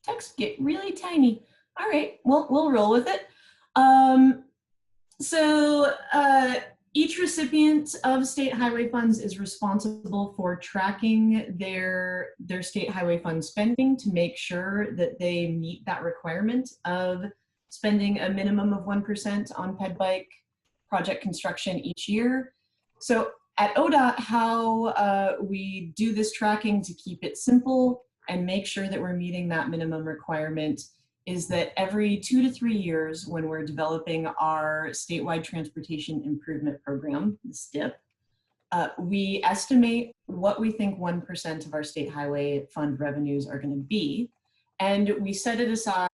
[SPEAKER 8] text get really tiny? All right, well, we'll roll with it. Each recipient of state highway funds is responsible for tracking their state highway fund spending to make sure that they meet that requirement of spending a minimum of 1% on ped bike project construction each year. So at ODOT, how we do this tracking to keep it simple and make sure that we're meeting that minimum requirement is that every 2 to 3 years, when we're developing our statewide transportation improvement program, the STIP, we estimate what we think 1% of our state highway fund revenues are going to be, and we set it aside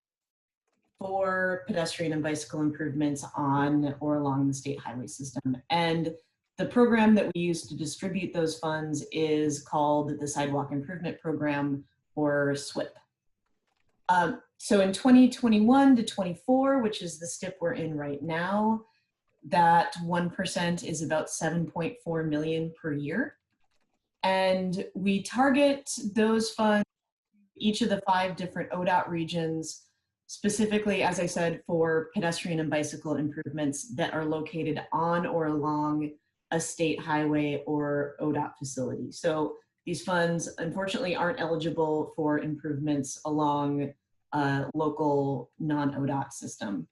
[SPEAKER 8] for pedestrian and bicycle improvements on or along the state highway system. And the program that we use to distribute those funds is called the Sidewalk Improvement Program, or SWIP. So in 2021 to 24, which is the STIP we're in right now, that 1% is about 7.4 million per year. And we target those funds, each of the 5 different ODOT regions, specifically, as I said, for pedestrian and bicycle improvements that are located on or along a state highway or ODOT facility. So these funds, unfortunately, aren't eligible for improvements along local non-ODOT system.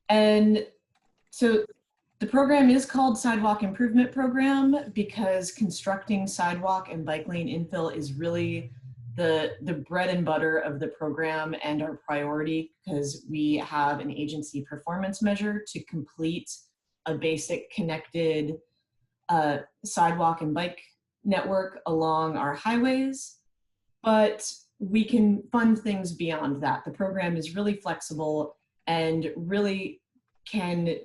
[SPEAKER 8] And so the program is called Sidewalk Improvement Program because constructing sidewalk and bike lane infill is really the bread and butter of the program and our priority, because we have an agency performance measure to complete a basic connected sidewalk and bike network along our highways. But we can fund things beyond that. The program is really flexible and really can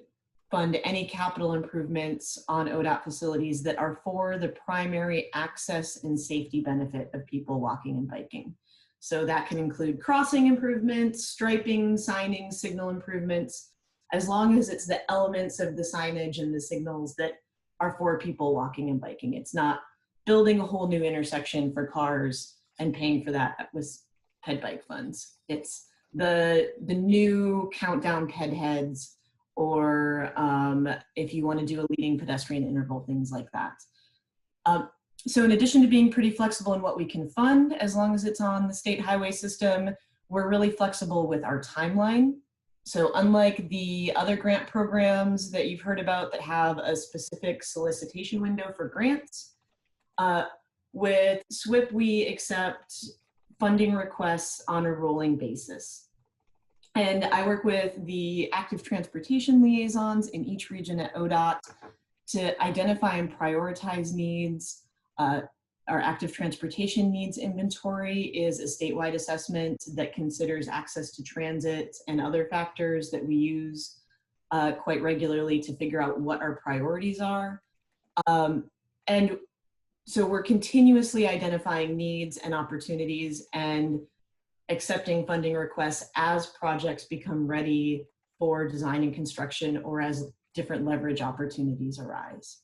[SPEAKER 8] fund any capital improvements on ODOT facilities that are for the primary access and safety benefit of people walking and biking. So that can include crossing improvements, striping, signing, signal improvements, as long as it's the elements of the signage and the signals that are for people walking and biking. It's not building a whole new intersection for cars and paying for that with ped bike funds. It's the new countdown ped heads, or if you want to do a leading pedestrian interval, things like that. So in addition to being pretty flexible in what we can fund, as long as it's on the state highway system, we're really flexible with our timeline. So unlike the other grant programs that you've heard about that have a specific solicitation window for grants, with SWIP, we accept funding requests on a rolling basis. And I work with the active transportation liaisons in each region at ODOT to identify and prioritize needs. Our active transportation needs inventory is a statewide assessment that considers access to transit and other factors that we use quite regularly to figure out what our priorities are. And so we're continuously identifying needs and opportunities and accepting funding requests as projects become ready for design and construction, or as different leverage opportunities arise.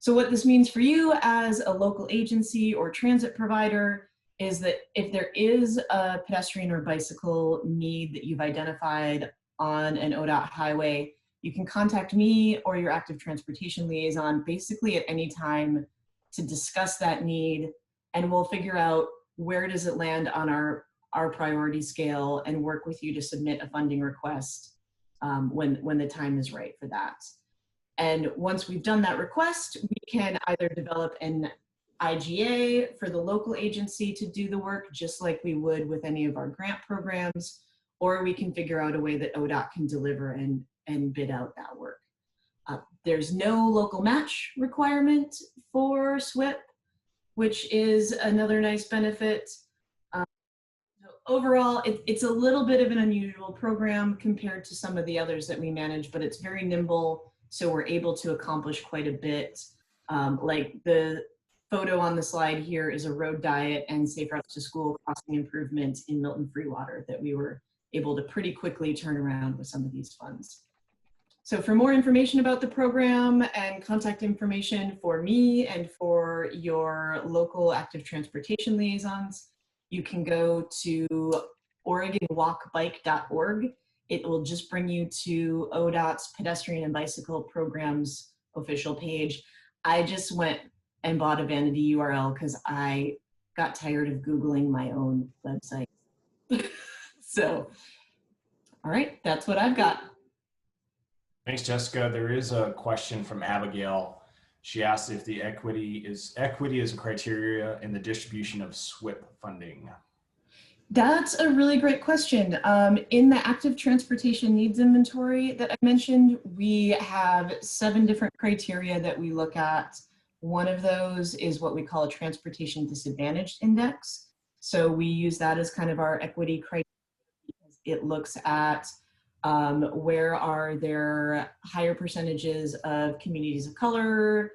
[SPEAKER 8] So what this means for you as a local agency or transit provider is that if there is a pedestrian or bicycle need that you've identified on an ODOT highway, you can contact me or your active transportation liaison basically at any time to discuss that need, and we'll figure out where does it land on our priority scale and work with you to submit a funding request when the time is right for that. And once we've done that request, we can either develop an IGA for the local agency to do the work, just like we would with any of our grant programs, or we can figure out a way that ODOT can deliver and bid out that work. There's no local match requirement for SWIP, which is another nice benefit. Overall, it's a little bit of an unusual program compared to some of the others that we manage, but it's very nimble, so we're able to accomplish quite a bit. Like the photo on the slide here is a road diet and safe routes to school crossing improvements in Milton Freewater that we were able to pretty quickly turn around with some of these funds. So for more information about the program and contact information for me and for your local active transportation liaisons, you can go to OregonWalkBike.org. It will just bring you to ODOT's pedestrian and bicycle programs official page. I just went and bought a vanity URL because I got tired of Googling my own website. So, all right, that's what I've got.
[SPEAKER 1] Thanks, Jessica. There is a question from Abigail. She asked if the equity is a criteria in the distribution of SWIP funding.
[SPEAKER 8] That's a really great question. In the active transportation needs inventory that I mentioned, we have 7 different criteria that we look at. One of those is what we call a transportation disadvantaged index. So we use that as kind of our equity criteria. It looks at where are there higher percentages of communities of color,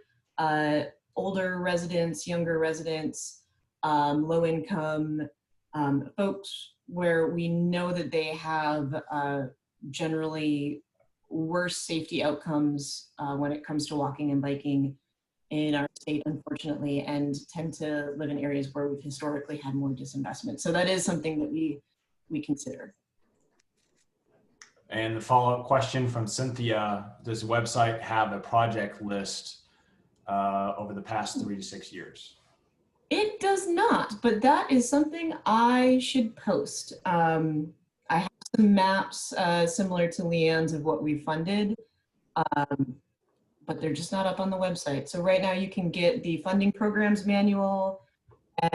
[SPEAKER 8] older residents, younger residents, low income folks, where we know that they have generally worse safety outcomes when it comes to walking and biking in our state, unfortunately, and tend to live in areas where we've historically had more disinvestment. So that is something that we consider.
[SPEAKER 1] And the follow-up question from Cynthia, does the website have a project list over the past 3 to 6 years?
[SPEAKER 8] It does not, but that is something I should post. I have some maps similar to Leanne's of what we funded, but they're just not up on the website. So right now you can get the funding programs manual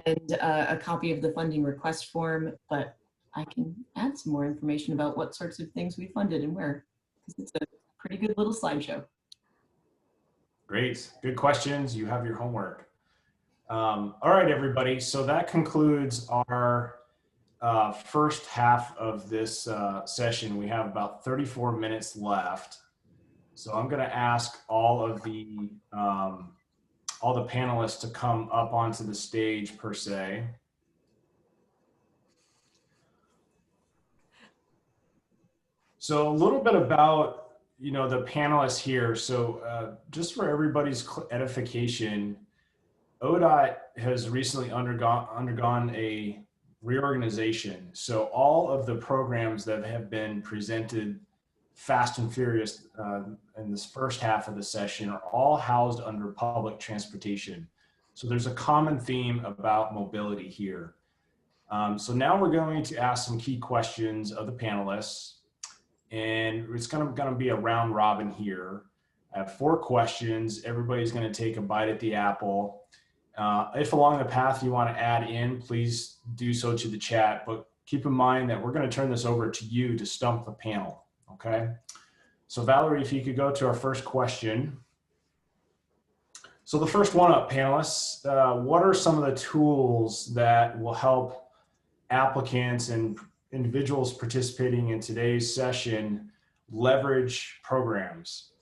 [SPEAKER 8] and a copy of the funding request form, but I can add some more information about what sorts of things we funded and where, because it's a pretty good little slideshow.
[SPEAKER 1] Great, good questions. You have your homework. All right, everybody. So that concludes our first half of this session. We have about 34 minutes left. So I'm going to ask all the panelists to come up onto the stage per se. So a little bit about, the panelists here. So just for everybody's edification, ODOT has recently undergone a reorganization. So all of the programs that have been presented fast and furious in this first half of the session are all housed under public transportation. So there's a common theme about mobility here. So now we're going to ask some key questions of the panelists, and it's going to be a round robin here. I have 4 questions. Everybody's going to take a bite at the apple. If along the path you want to add in, please do so to the chat, but keep in mind that we're going to turn this over to you to stump the panel, okay? So Valerie, if you could go to our first question. So the first one up, panelists, what are some of the tools that will help applicants and individuals participating in today's session leverage programs?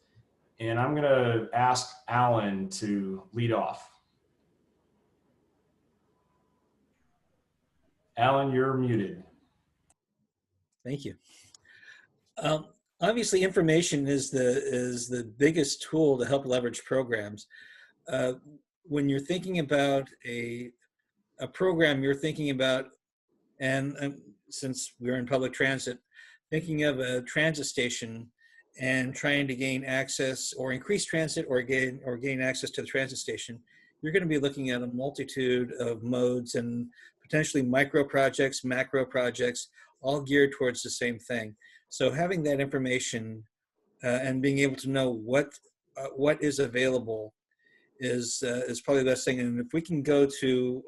[SPEAKER 1] And I'm going to ask Alan to lead off. Alan, you're muted.
[SPEAKER 7] Thank you. Obviously, information is the biggest tool to help leverage programs. When you're thinking about a program, you're thinking about, and since we're in public transit, thinking of a transit station and trying to gain access or increase transit or gain access to the transit station, you're going to be looking at a multitude of modes and potentially micro projects, macro projects, all geared towards the same thing. So having that information and being able to know what is available is probably the best thing. And if we can go to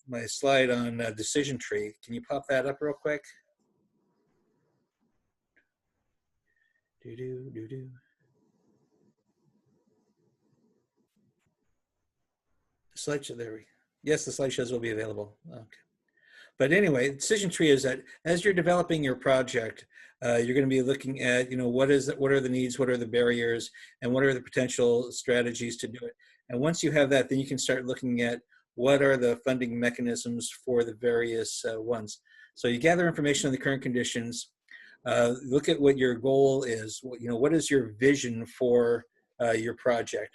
[SPEAKER 7] my slide on decision tree, can you pop that up real quick? The slideshow, there we go. Yes, the slideshows will be available. Okay. But anyway, decision tree is that as you're developing your project, you're going to be looking at, what are the needs, what are the barriers, and what are the potential strategies to do it. And once you have that, then you can start looking at what are the funding mechanisms for the various ones. So you gather information on the current conditions, look at what your goal is, what is your vision for your project,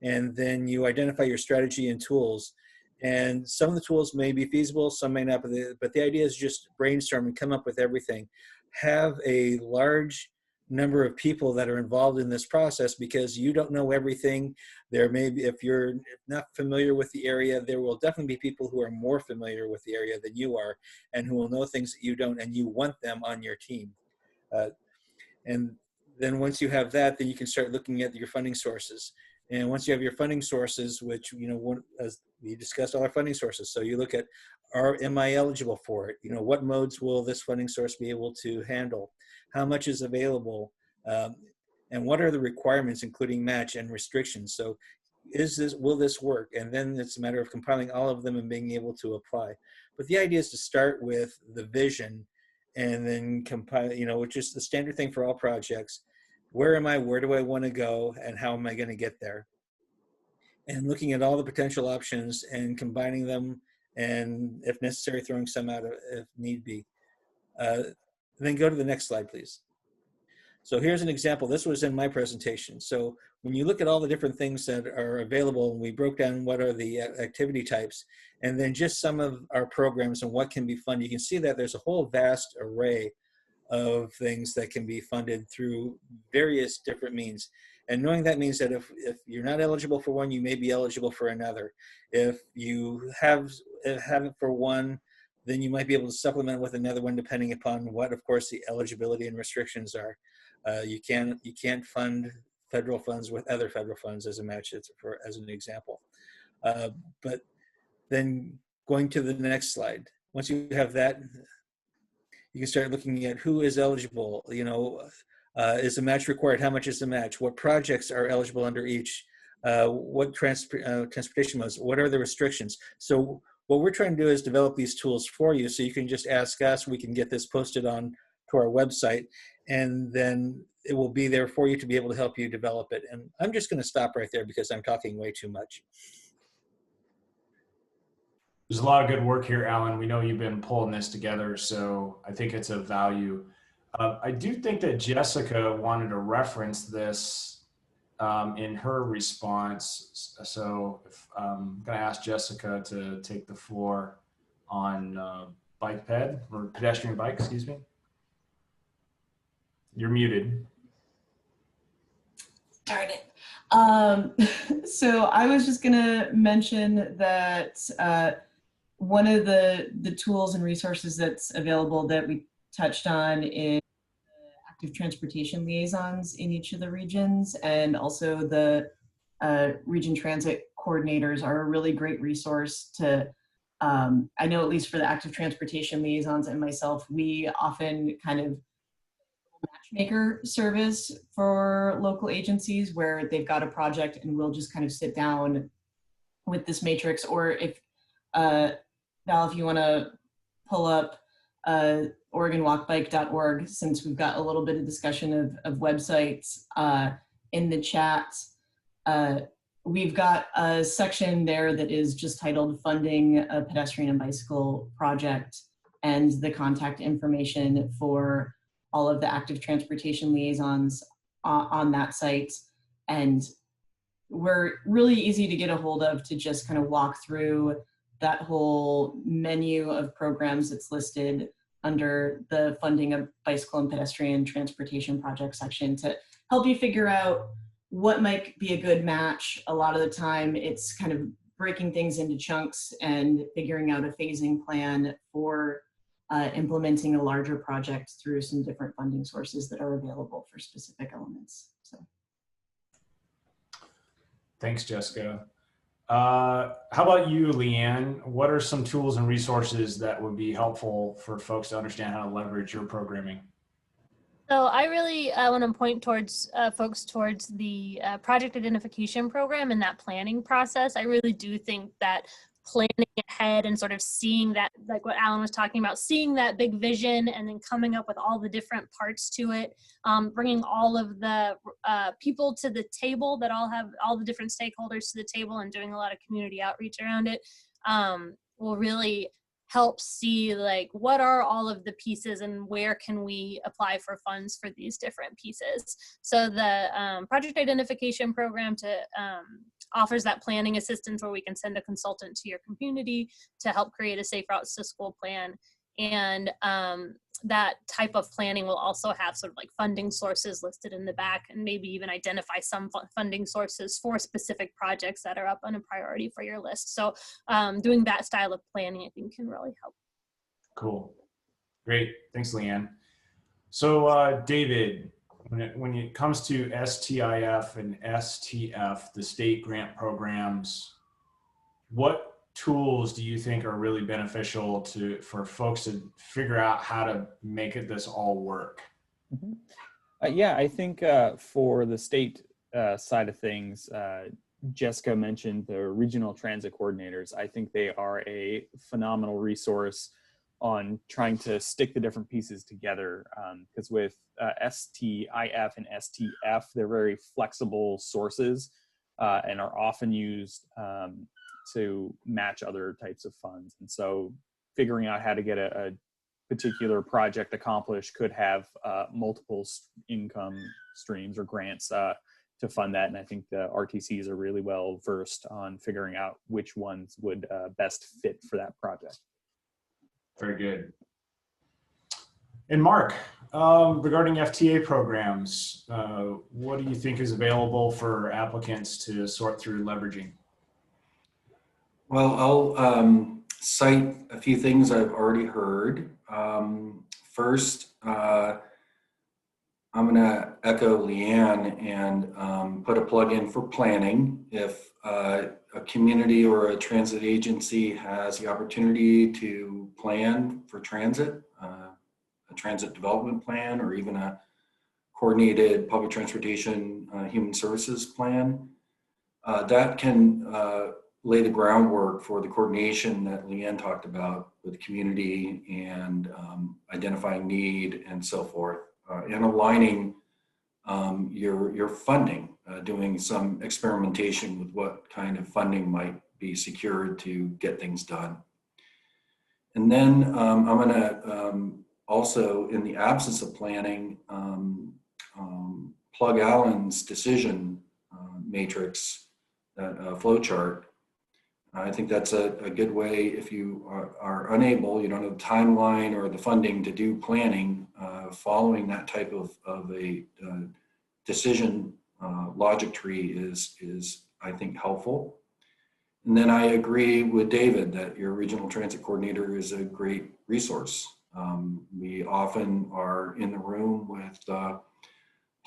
[SPEAKER 7] and then you identify your strategy and tools. And some of the tools may be feasible, some may not, but the idea is just brainstorm and come up with everything. Have a large number of people that are involved in this process, because you don't know everything. There may be, if you're not familiar with the area, there will definitely be people who are more familiar with the area than you are and who will know things that you don't, and you want them on your team. And then once you have that, then you can start looking at your funding sources. And once you have your funding sources, which, as we discussed all our funding sources, so you look at, am I eligible for it? What modes will this funding source be able to handle? How much is available? And what are the requirements, including match and restrictions? So will this work? And then it's a matter of compiling all of them and being able to apply. But the idea is to start with the vision and then compile, which is the standard thing for all projects. Where am I? Where do I want to go? And how am I going to get there? And looking at all the potential options and combining them, and if necessary, throwing some out if need be. Then go to the next slide, please. So here's an example. This was in my presentation. So when you look at all the different things that are available, and we broke down what are the activity types, and then just some of our programs and what can be funded, you can see that there's a whole vast array of things that can be funded through various different means. And knowing that means that if you're not eligible for one, you may be eligible for another. If you have it for one, then you might be able to supplement with another one, depending upon what, of course, the eligibility and restrictions are. You can't fund federal funds with other federal funds as a match, as an example. But then going to the next slide. Once you have that, you can start looking at who is eligible. Is a match required? How much is the match? What projects are eligible under each? What transportation modes? What are the restrictions? So what we're trying to do is develop these tools for you, so you can just ask us. We can get this posted on to our website, and then it will be there for you to be able to help you develop it. And I'm just going to stop right there because I'm talking way too much.
[SPEAKER 1] There's a lot of good work here, Alan. We know you've been pulling this together, so I think it's of value. I do think that Jessica wanted to reference this in her response. So I'm going to ask Jessica to take the floor on bike ped, or pedestrian bike, excuse me. You're muted.
[SPEAKER 8] Darn it. So I was just going to mention that one of the tools and resources that's available that we touched on is active transportation liaisons in each of the regions, and also the region transit coordinators are a really great resource to, I know at least for the active transportation liaisons and myself, we often kind of matchmaker service for local agencies where they've got a project and we'll just kind of sit down with this matrix. Or if, Val, if you want to pull up OregonWalkBike.org, since we've got a little bit of discussion of websites in the chat, we've got a section there that is just titled Funding a Pedestrian and Bicycle Project, and the contact information for all of the active transportation liaisons on that site. And we're really easy to get a hold of to just kind of walk through that whole menu of programs that's listed under the Funding a Bicycle and Pedestrian Transportation Project section to help you figure out what might be a good match. A lot of the time it's kind of breaking things into chunks and figuring out a phasing plan for implementing a larger project through some different funding sources that are available for specific elements. So.
[SPEAKER 1] Thanks, Jessica. How about you, Leanne? What are some tools and resources that would be helpful for folks to understand how to leverage your programming?
[SPEAKER 6] So I really want to point towards folks towards the project identification program and that planning process. I really do think that planning ahead and sort of seeing that, like what Alan was talking about, seeing that big vision and then coming up with all the different parts to it, bringing all of the people to the table that all have all the different stakeholders to the table and doing a lot of community outreach around it will really help see like what are all of the pieces and where can we apply for funds for these different pieces. So the project identification program offers that planning assistance where we can send a consultant to your community to help create a safe routes to school plan. And that type of planning will also have sort of like funding sources listed in the back and maybe even identify some funding sources for specific projects that are up on a priority for your list. So doing that style of planning, I think, can really help.
[SPEAKER 1] Cool. Great. Thanks, Leanne. So David, when it comes to STIF and STF, the state grant programs, what tools do you think are really beneficial for folks to figure out how to make this all work?
[SPEAKER 4] Yeah, I think for the state side of things, Jessica mentioned the regional transit coordinators. I think they are a phenomenal resource on trying to stick the different pieces together, because with STIF and STF, they're very flexible sources and are often used to match other types of funds. And so figuring out how to get a particular project accomplished could have multiple income streams or grants to fund that. And I think the RTCs are really well versed on figuring out which ones would best fit for that project.
[SPEAKER 1] Very good. And Mark, regarding FTA programs, what do you think is available for applicants to sort through leveraging?
[SPEAKER 5] Well, I'll cite a few things I've already heard. First, I'm going to echo Leanne and put a plug in for planning. If a community or a transit agency has the opportunity to plan for transit, a transit development plan, or even a coordinated public transportation human services plan, that can lay the groundwork for the coordination that Leanne talked about with the community and identifying need and so forth, and aligning your funding, doing some experimentation with what kind of funding might be secured to get things done. And then I'm going to also, in the absence of planning, plug Alan's decision matrix, that flow chart. I think that's a good way if you are unable, you don't have the timeline or the funding to do planning, following that type of a decision logic tree is I think helpful. And then I agree with David that your regional transit coordinator is a great resource. We often are in the room with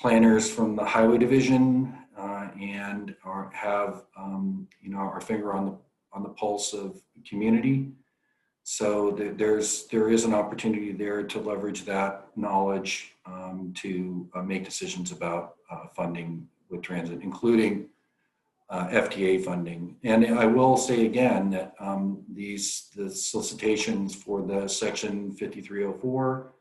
[SPEAKER 5] planners from the highway division and have our finger on the pulse of community. So there is an opportunity there to leverage that knowledge to make decisions about funding with transit, including FTA funding. And I will say again that the solicitations for the Section 5304,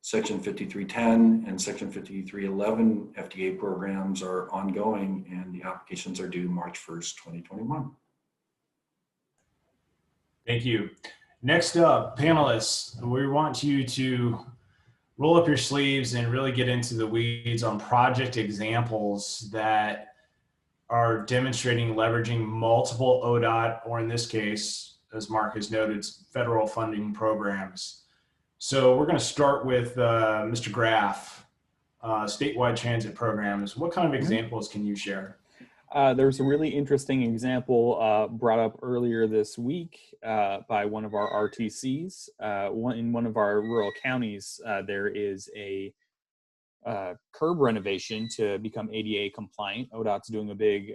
[SPEAKER 5] Section 5310, and Section 5311 FTA programs are ongoing, and the applications are due March 1st, 2021.
[SPEAKER 1] Thank you. Next up, panelists, we want you to roll up your sleeves and really get into the weeds on project examples that are demonstrating leveraging multiple ODOT, or in this case, as Mark has noted, federal funding programs. So we're going to start with Mr. Graff, statewide transit programs. What kind of examples can you share?
[SPEAKER 4] There's a really interesting example brought up earlier this week by one of our RTCs. In one of our rural counties, there is a curb renovation to become ADA compliant. ODOT's doing a big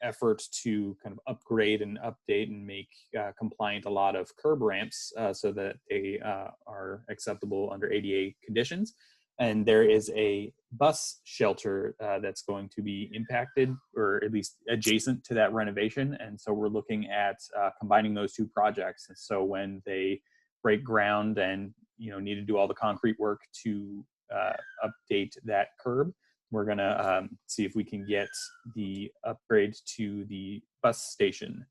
[SPEAKER 4] effort to kind of upgrade and update and make compliant a lot of curb ramps so that they are acceptable under ADA conditions. And there is a bus shelter that's going to be impacted, or at least adjacent to that renovation. And so we're looking at combining those two projects. And so when they break ground and need to do all the concrete work to update that curb, we're going to see if we can get the upgrade to the bus station.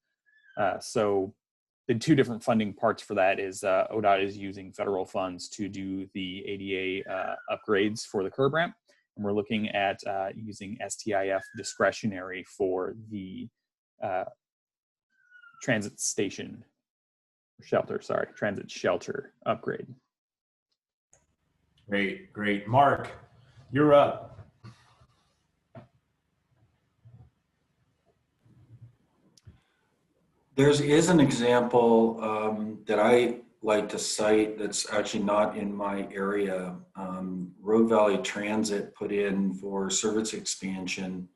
[SPEAKER 4] So the two different funding parts for that is ODOT is using federal funds to do the ADA upgrades for the curb ramp. And we're looking at using STIF discretionary for the transit shelter upgrade.
[SPEAKER 1] Great. Mark, you're up.
[SPEAKER 5] There is an example that I like to cite that's actually not in my area. Road Valley Transit put in for service expansion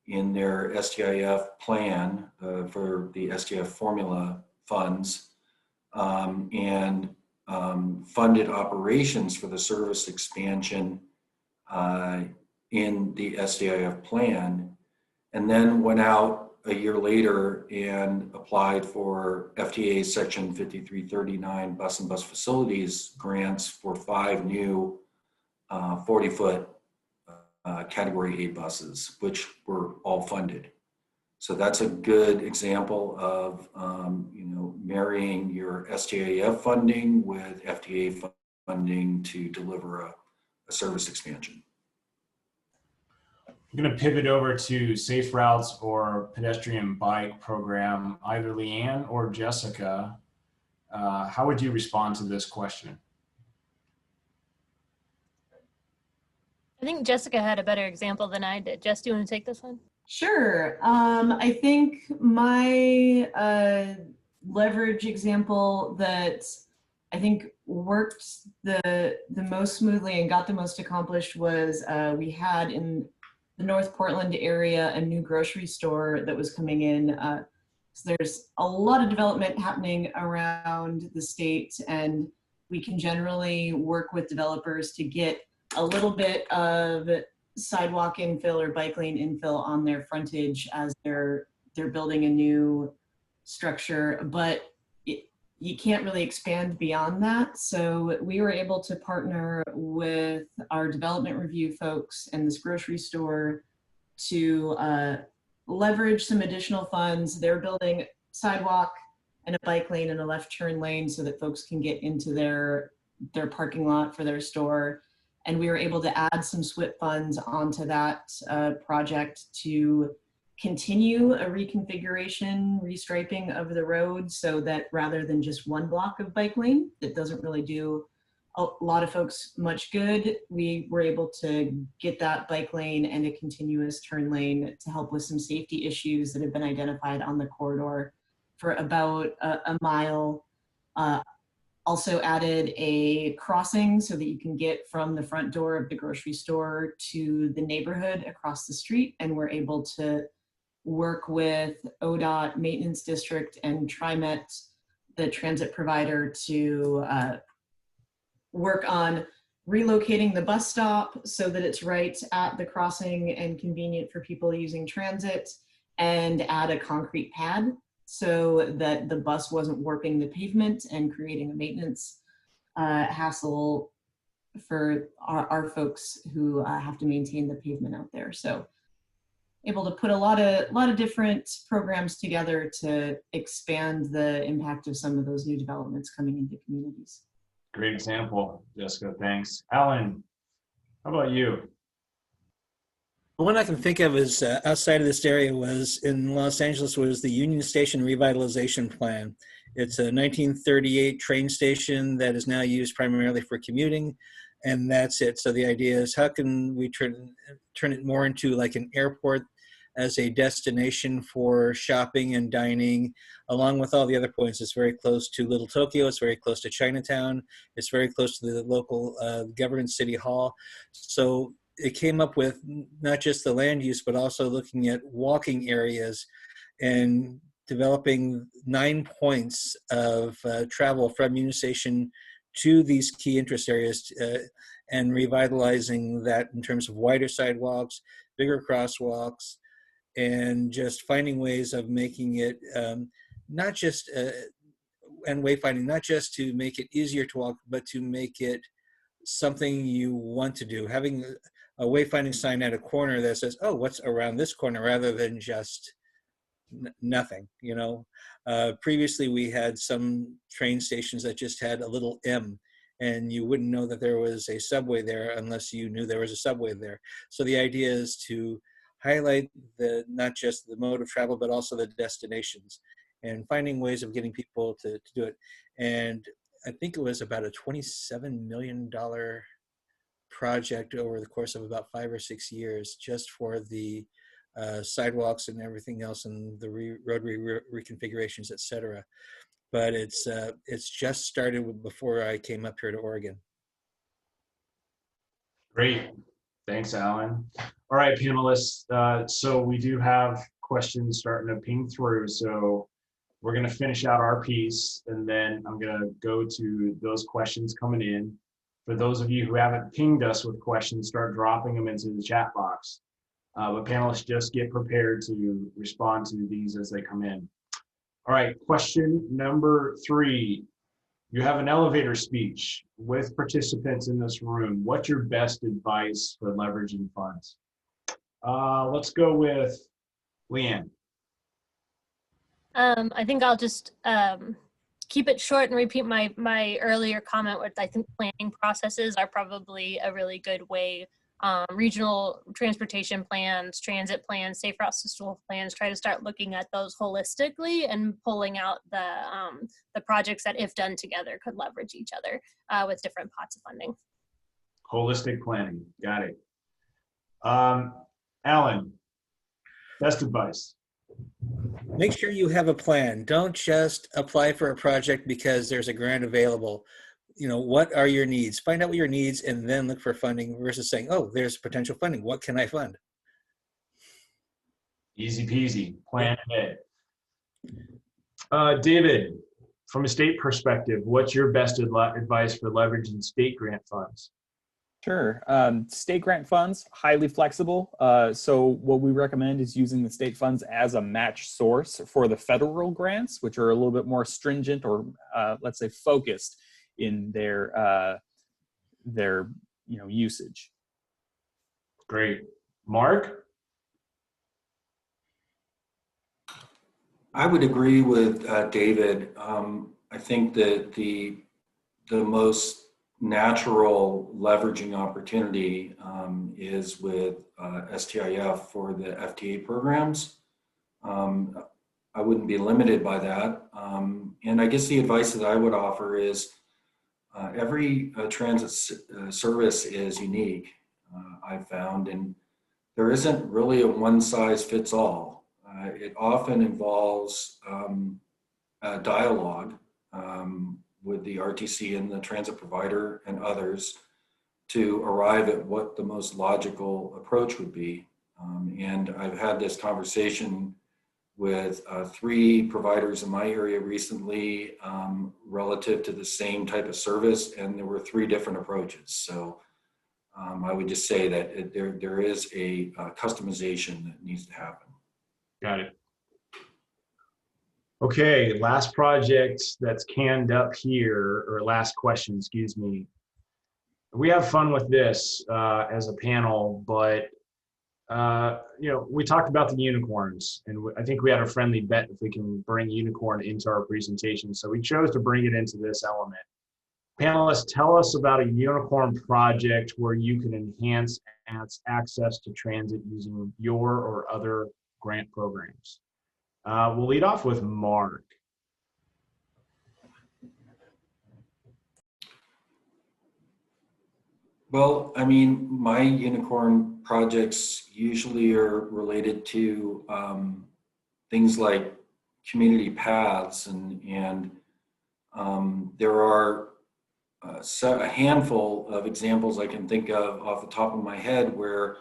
[SPEAKER 5] in their STIF plan for the STIF formula funds, and funded operations for the service expansion in the STIF plan, and then went out a year later and applied for FTA Section 5339 bus and bus facilities grants for 5 new 40-foot Category A buses, which were all funded. So that's a good example of marrying your STIF funding with FTA funding to deliver a service expansion.
[SPEAKER 1] I'm going to pivot over to Safe Routes or Pedestrian Bike Program. Either Leanne or Jessica, how would you respond to this question?
[SPEAKER 6] I think Jessica had a better example than I did. Jess, do you want to take this one?
[SPEAKER 8] Sure. I think my leverage example that I think worked the most smoothly and got the most accomplished was we had in the North Portland area a new grocery store that was coming in. So there's a lot of development happening around the state, and we can generally work with developers to get a little bit of sidewalk infill or bike lane infill on their frontage as they're building a new structure, but you can't really expand beyond that. So we were able to partner with our development review folks and this grocery store to leverage some additional funds. They're building sidewalk and a bike lane and a left turn lane so that folks can get into their parking lot for their store. And we were able to add some SWIP funds onto that project to continue a reconfiguration, restriping of the road so that rather than just one block of bike lane that doesn't really do a lot of folks much good, we were able to get that bike lane and a continuous turn lane to help with some safety issues that have been identified on the corridor for about a mile. Also added a crossing so that you can get from the front door of the grocery store to the neighborhood across the street, and we're able to work with ODOT Maintenance District and TriMet, the transit provider, to work on relocating the bus stop so that it's right at the crossing and convenient for people using transit, and add a concrete pad so that the bus wasn't warping the pavement and creating a maintenance hassle for our folks who have to maintain the pavement out there. So able to put a lot of different programs together to expand the impact of some of those new developments coming into communities.
[SPEAKER 1] Great example, Jessica, thanks. Alan, how about you?
[SPEAKER 7] The one I can think of is outside of this area was in Los Angeles was the Union Station Revitalization Plan. It's a 1938 train station that is now used primarily for commuting, and that's it. So the idea is how can we turn it more into like an airport as a destination for shopping and dining, along with all the other points. It's very close to Little Tokyo. It's very close to Chinatown. It's very close to the local government city hall. So it came up with not just the land use, but also looking at walking areas and developing 9 points of travel from Union Station to these key interest areas. and revitalizing that in terms of wider sidewalks, bigger crosswalks, and just finding ways of making it not just, and wayfinding, not just to make it easier to walk, but to make it something you want to do. Having a wayfinding sign at a corner that says, oh, what's around this corner, rather than just nothing, you know. Previously, we had some train stations that just had a little M, and you wouldn't know that there was a subway there unless you knew there was a subway there. So the idea is to highlight not just the mode of travel, but also the destinations, and finding ways of getting people to do it. And I think it was about a $27 million project over the course of about 5 or 6 years, just for the sidewalks and everything else, and the road reconfigurations, et cetera. But it's just started before I came up here to Oregon.
[SPEAKER 1] Great. Thanks, Alan. All right, panelists. So we do have questions starting to ping through. So we're going to finish out our piece, and then I'm going to go to those questions coming in. For those of you who haven't pinged us with questions, start dropping them into the chat box. But panelists, just get prepared to respond to these as they come in. All right, question number 3. You have an elevator speech with participants in this room. What's your best advice for leveraging funds? Let's go with Leanne.
[SPEAKER 6] I think I'll just keep it short and repeat my earlier comment, with I think planning processes are probably a really good way. Regional transportation plans, transit plans, safe routes to school plans, try to start looking at those holistically and pulling out the projects that, if done together, could leverage each other with different pots of funding.
[SPEAKER 1] Holistic planning, got it. Alan, best advice.
[SPEAKER 7] Make sure you have a plan. Don't just apply for a project because there's a grant available. You know, what are your needs? Find out what your needs and then look for funding, versus saying, oh, there's potential funding. What can I fund?
[SPEAKER 1] Easy peasy, plan ahead. David, from a state perspective, what's your best advice for leveraging state grant funds?
[SPEAKER 4] Sure. State grant funds, highly flexible. So what we recommend is using the state funds as a match source for the federal grants, which are a little bit more stringent, or let's say focused in their usage.
[SPEAKER 1] Great. Mark?
[SPEAKER 5] I would agree with David. I think that the most natural leveraging opportunity is with STIF for the FTA programs. I wouldn't be limited by that. And I guess the advice that I would offer is every transit service is unique, I've found, and there isn't really a one size fits all. It often involves a dialogue with the RTC and the transit provider and others to arrive at what the most logical approach would be. And I've had this conversation with 3 providers in my area recently relative to the same type of service, and there were 3 different approaches. So I would just say that there is a customization that needs to happen.
[SPEAKER 1] Got it. Okay, last project that's canned up here, or last question, excuse me. We have fun with this as a panel, but we talked about the unicorns, and I think we had a friendly bet if we can bring unicorn into our presentation. So we chose to bring it into this element. Panelists, tell us about a unicorn project where you can enhance access to transit using your or other grant programs. We'll lead off with Mark.
[SPEAKER 5] Well, I mean, my unicorn projects usually are related to things like community paths, and there are a handful of examples I can think of off the top of my head where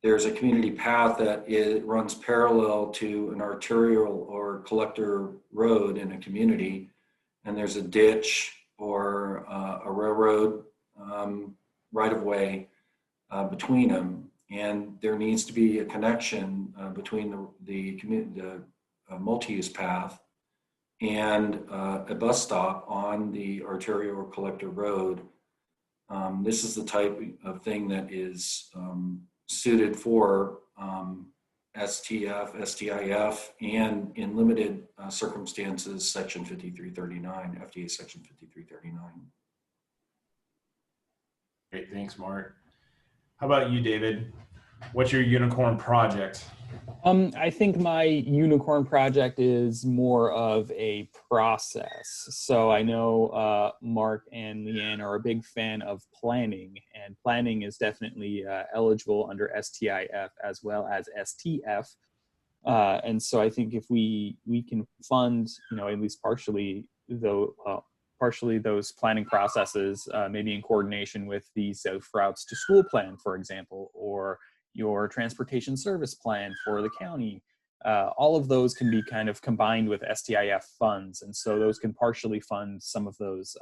[SPEAKER 5] there's a community path that runs parallel to an arterial or collector road in a community, and there's a ditch or a railroad right-of-way between them, and there needs to be a connection between the multi-use path and a bus stop on the arterial or collector road. This is the type of thing that is suited for STF, STIF, and in limited circumstances, Section 5339, FDA Section 5339.
[SPEAKER 1] Great, thanks, Mark. How about you, David? What's your unicorn project?
[SPEAKER 4] I think my unicorn project is more of a process. So I know Mark and Leanne are a big fan of planning, and planning is definitely eligible under STIF as well as STF. And so I think if we can fund, at least partially, partially those planning processes, maybe in coordination with the Safe Routes to School plan, for example, or your transportation service plan for the county. All of those can be kind of combined with STIF funds, and so those can partially fund some of those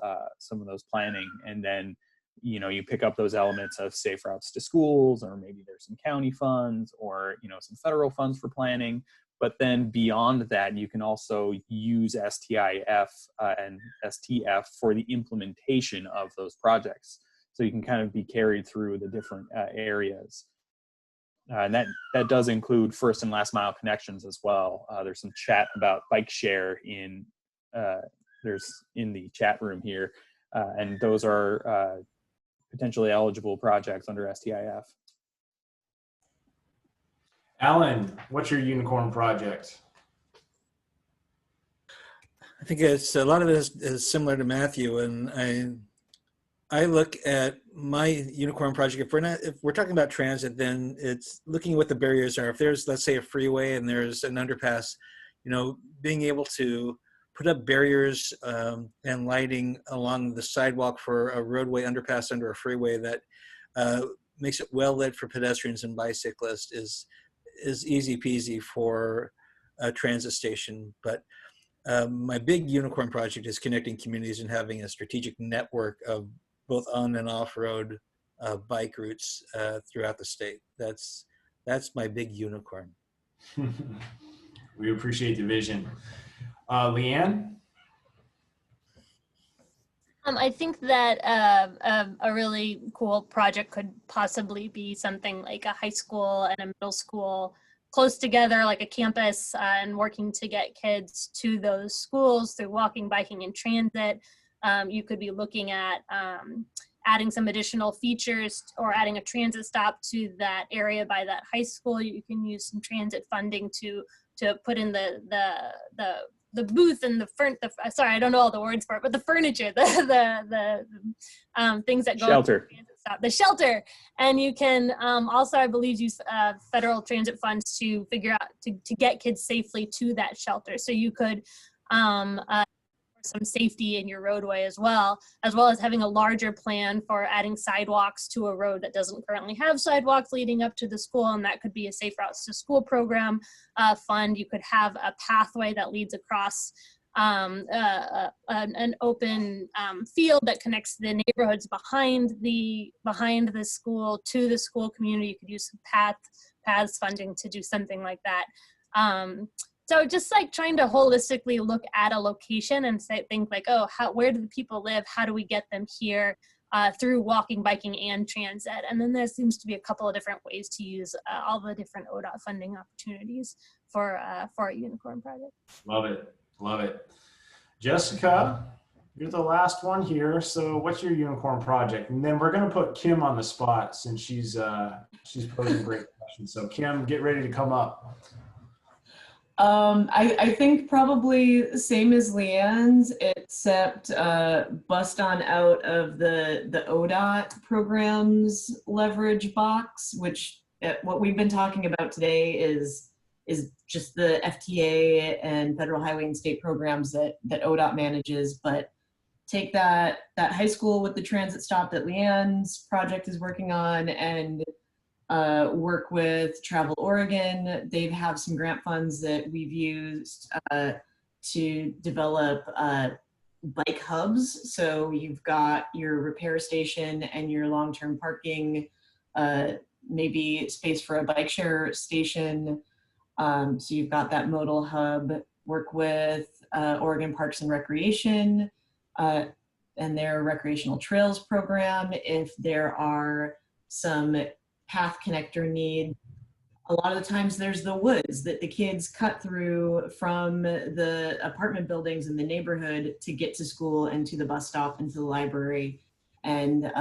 [SPEAKER 4] planning, and then you pick up those elements of Safe Routes to Schools, or maybe there's some county funds, or some federal funds for planning. But then beyond that, you can also use STIF and STF for the implementation of those projects. So you can kind of be carried through the different areas. And that does include first and last mile connections as well. There's some chat about bike share in the chat room here, and those are potentially eligible projects under STIF.
[SPEAKER 1] Alan, what's your unicorn project?
[SPEAKER 7] I think it's a lot of it is similar to Matthew, and I look at my unicorn project. If we're talking about transit, then it's looking at what the barriers are. If there's, let's say, a freeway and there's an underpass, being able to put up barriers and lighting along the sidewalk for a roadway underpass under a freeway that makes it well lit for pedestrians and bicyclists is easy peasy for a transit station. But my big unicorn project is connecting communities and having a strategic network of both on and off-road bike routes throughout the state. That's my big unicorn.
[SPEAKER 1] We appreciate the vision. Leanne?
[SPEAKER 6] I think that a really cool project could possibly be something like a high school and a middle school close together, like a campus, and working to get kids to those schools through walking, biking, and transit. You could be looking at adding some additional features or adding a transit stop to that area by that high school. You can use some transit funding to put in the booth and sorry, I don't know all the words for it, but the furniture, the things that go
[SPEAKER 4] shelter.
[SPEAKER 6] To the transit stop, the shelter. And you can also, I believe, use federal transit funds to figure out to get kids safely to that shelter. So you could some safety in your roadway as well as having a larger plan for adding sidewalks to a road that doesn't currently have sidewalks leading up to the school, and that could be a Safe Routes to School program fund. You could have a pathway that leads across an open field that connects the neighborhoods behind the school to the school community. You could use some paths funding to do something like that. So just like trying to holistically look at a location and think like, oh, where do the people live? How do we get them here through walking, biking, and transit? And then there seems to be a couple of different ways to use all the different ODOT funding opportunities for a unicorn project.
[SPEAKER 1] Love it. Love it. Jessica, you're the last one here. So what's your unicorn project? And then we're going to put Kim on the spot since she's posing great questions. So Kim, get ready to come up.
[SPEAKER 8] I think probably same as Leanne's, except bust on out of the ODOT program's leverage box, which what we've been talking about today is just the FTA and federal highway and state programs that ODOT manages. But take that high school with the transit stop that Leanne's project is working on, and work with Travel Oregon. They have some grant funds that we've used to develop bike hubs. So you've got your repair station and your long-term parking, maybe space for a bike share station. So you've got that modal hub. Work with Oregon Parks and Recreation and their recreational trails program. If there are some path connector need, a lot of the times there's the woods that the kids cut through from the apartment buildings in the neighborhood to get to school and to the bus stop and to the library. And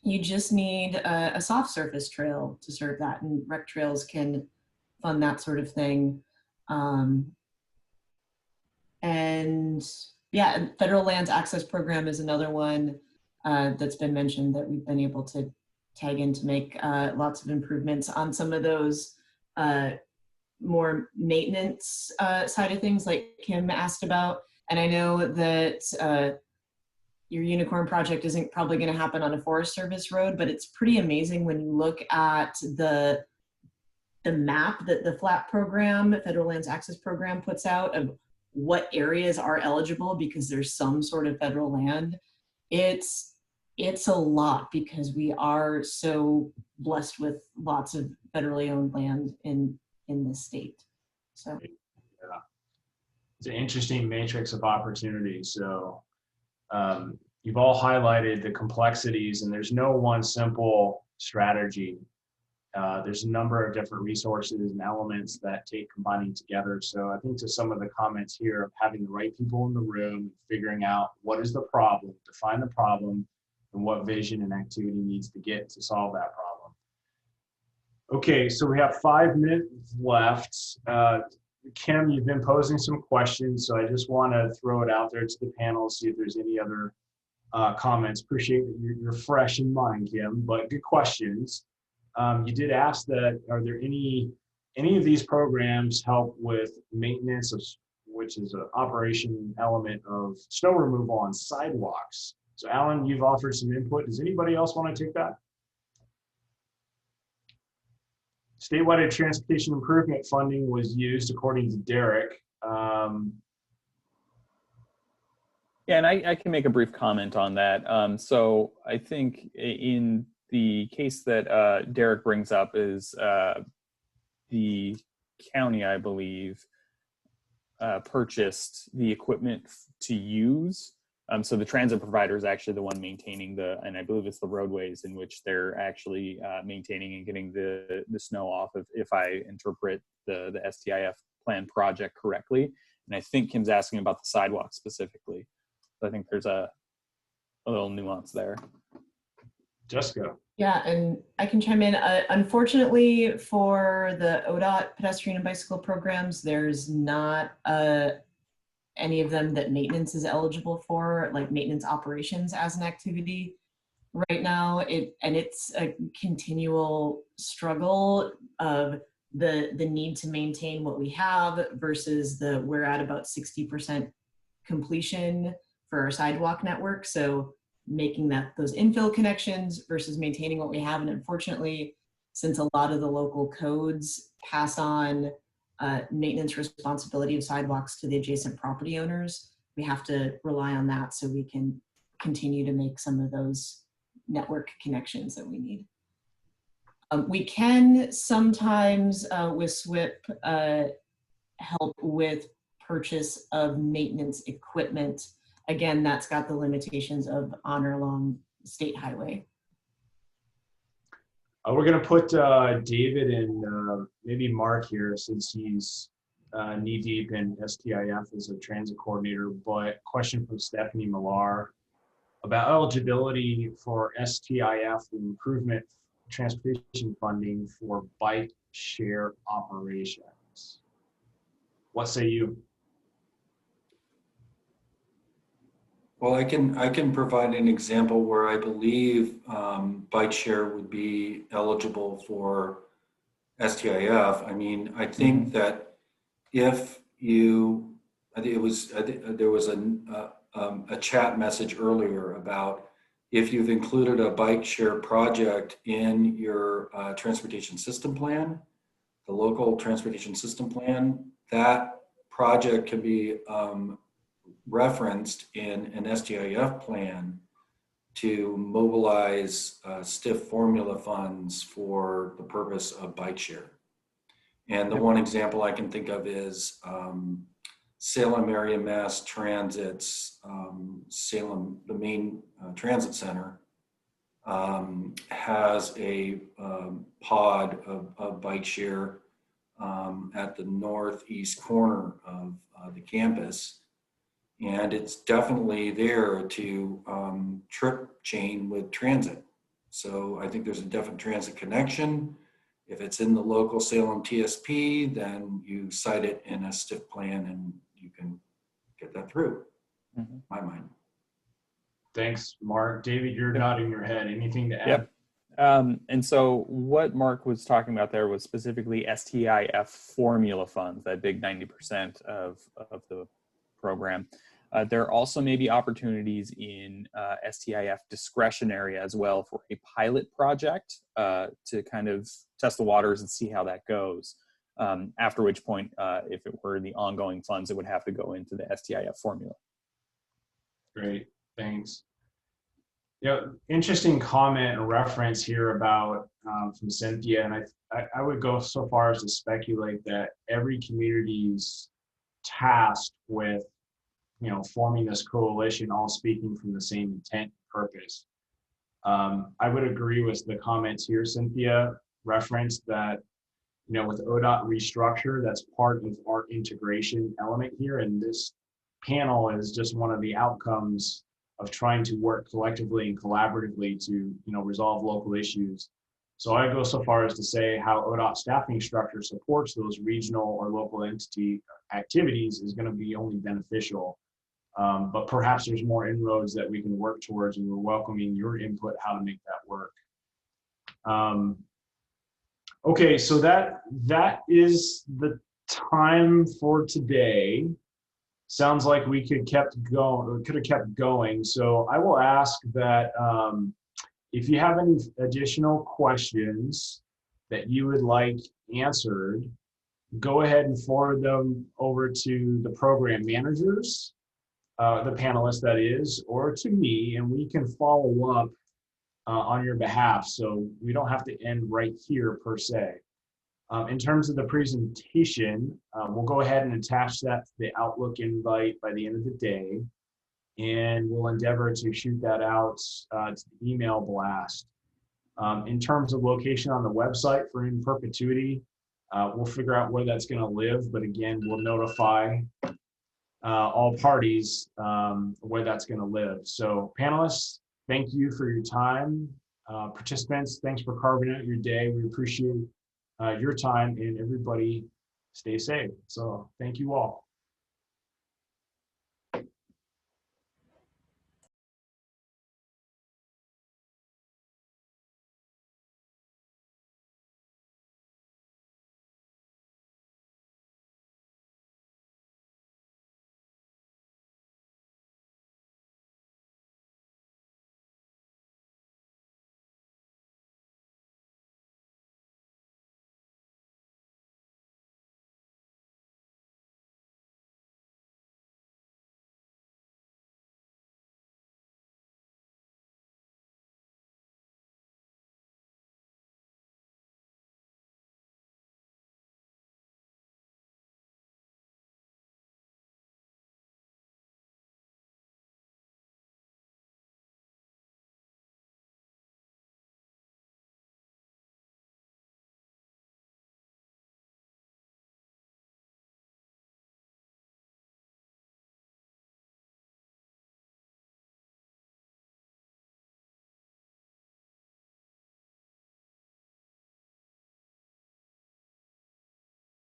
[SPEAKER 8] you just need a soft surface trail to serve that, and rec trails can fund that sort of thing. And yeah, Federal Lands Access Program is another one that's been mentioned that we've been able to tag in to make lots of improvements on some of those more maintenance side of things like Kim asked about. And I know that your unicorn project isn't probably going to happen on a Forest Service road, but it's pretty amazing when you look at the map that the FLAP program, Federal Lands Access Program, puts out of what areas are eligible because there's some sort of federal land. It's a lot because we are so blessed with lots of federally owned land in this state. So
[SPEAKER 1] yeah, it's an interesting matrix of opportunities. So you've all highlighted the complexities, and there's no one simple strategy. There's a number of different resources and elements that take combining together. So I think to some of the comments here of having the right people in the room, figuring out what is the problem, define the problem, and what vision and activity needs to get to solve that problem. Okay, so we have 5 minutes left. Kim, you've been posing some questions, so I just want to throw it out there to the panel, see if there's any other comments. Appreciate that you're fresh in mind, Kim, but good questions. You did ask that, are there any of these programs help with maintenance, which is an operation element of snow removal on sidewalks? So Alan, you've offered some input. Does anybody else want to take that? Statewide transportation improvement funding was used according to Derek.
[SPEAKER 4] Yeah, and I can make a brief comment on that. So I think in the case that Derek brings up is the county, I believe, purchased the equipment to use. So the transit provider is actually the one maintaining and I believe it's the roadways in which they're actually maintaining and getting the snow off, if I interpret the STIF plan project correctly. And I think Kim's asking about the sidewalk specifically. So I think there's a little nuance there.
[SPEAKER 1] Jessica.
[SPEAKER 8] yeah, and I can chime in. Unfortunately for the ODOT pedestrian and bicycle programs, there's not any of them that maintenance is eligible for, like maintenance operations as an activity right now. It's a continual struggle of the need to maintain what we have versus we're at about 60% completion for our sidewalk network. So making those infill connections versus maintaining what we have. And unfortunately, since a lot of the local codes pass on maintenance responsibility of sidewalks to the adjacent property owners, we have to rely on that so we can continue to make some of those network connections that we need. We can sometimes with SWIP help with purchase of maintenance equipment. Again, that's got the limitations of on or along state highway.
[SPEAKER 1] We're going to put David and maybe Mark here, since he's knee deep in STIF as a transit coordinator. But question from Stephanie Millar about eligibility for STIF improvement transportation funding for bike share operations. What say you?
[SPEAKER 5] Well, I can provide an example where I believe bike share would be eligible for STIF. I mean, I think that if you, there was a chat message earlier about if you've included a bike share project in your transportation system plan, the local transportation system plan, that project can be referenced in an STIF plan to mobilize STIF formula funds for the purpose of bike share. And the one example I can think of is Salem Area Mass Transit's Salem, the main transit center, has a pod of bike share at the northeast corner of the campus. And it's definitely there to trip chain with transit. So I think there's a definite transit connection. If it's in the local Salem TSP, then you cite it in a STIF plan and you can get that through, my mind.
[SPEAKER 1] Thanks, Mark. David, you're nodding your head. Anything to add?
[SPEAKER 4] Yep. And so what Mark was talking about there was specifically STIF formula funds, that big 90% of the program. There also may be opportunities in STIF discretionary as well for a pilot project to kind of test the waters and see how that goes. After which point, if it were the ongoing funds, it would have to go into the STIF formula.
[SPEAKER 1] Great, thanks. Yeah, interesting comment and reference here about from Cynthia, and I would go so far as to speculate that every community's tasked with forming this coalition, all speaking from the same intent and purpose. I would agree with the comments here. Cynthia referenced that, with ODOT restructure, that's part of our integration element here. And this panel is just one of the outcomes of trying to work collectively and collaboratively to, resolve local issues. So I go so far as to say how ODOT staffing structure supports those regional or local entity activities is going to be only beneficial. But perhaps there's more inroads that we can work towards, and we're welcoming your input how to make that work. Okay, so that is the time for today. Sounds like we could have kept going. So I will ask that if you have any additional questions that you would like answered, go ahead and forward them over to the program managers, the panelists that is, or to me, and we can follow up on your behalf. So we don't have to end right here per se. In terms of the presentation, we'll go ahead and attach that to the Outlook invite by the end of the day, and we'll endeavor to shoot that out to the email blast. In terms of location on the website for In Perpetuity, we'll figure out where that's going to live, but again, we'll notify all parties where that's going to live. So panelists, thank you for your time. Participants, thanks for carving out your day. We appreciate your time, and everybody stay safe. So thank you all.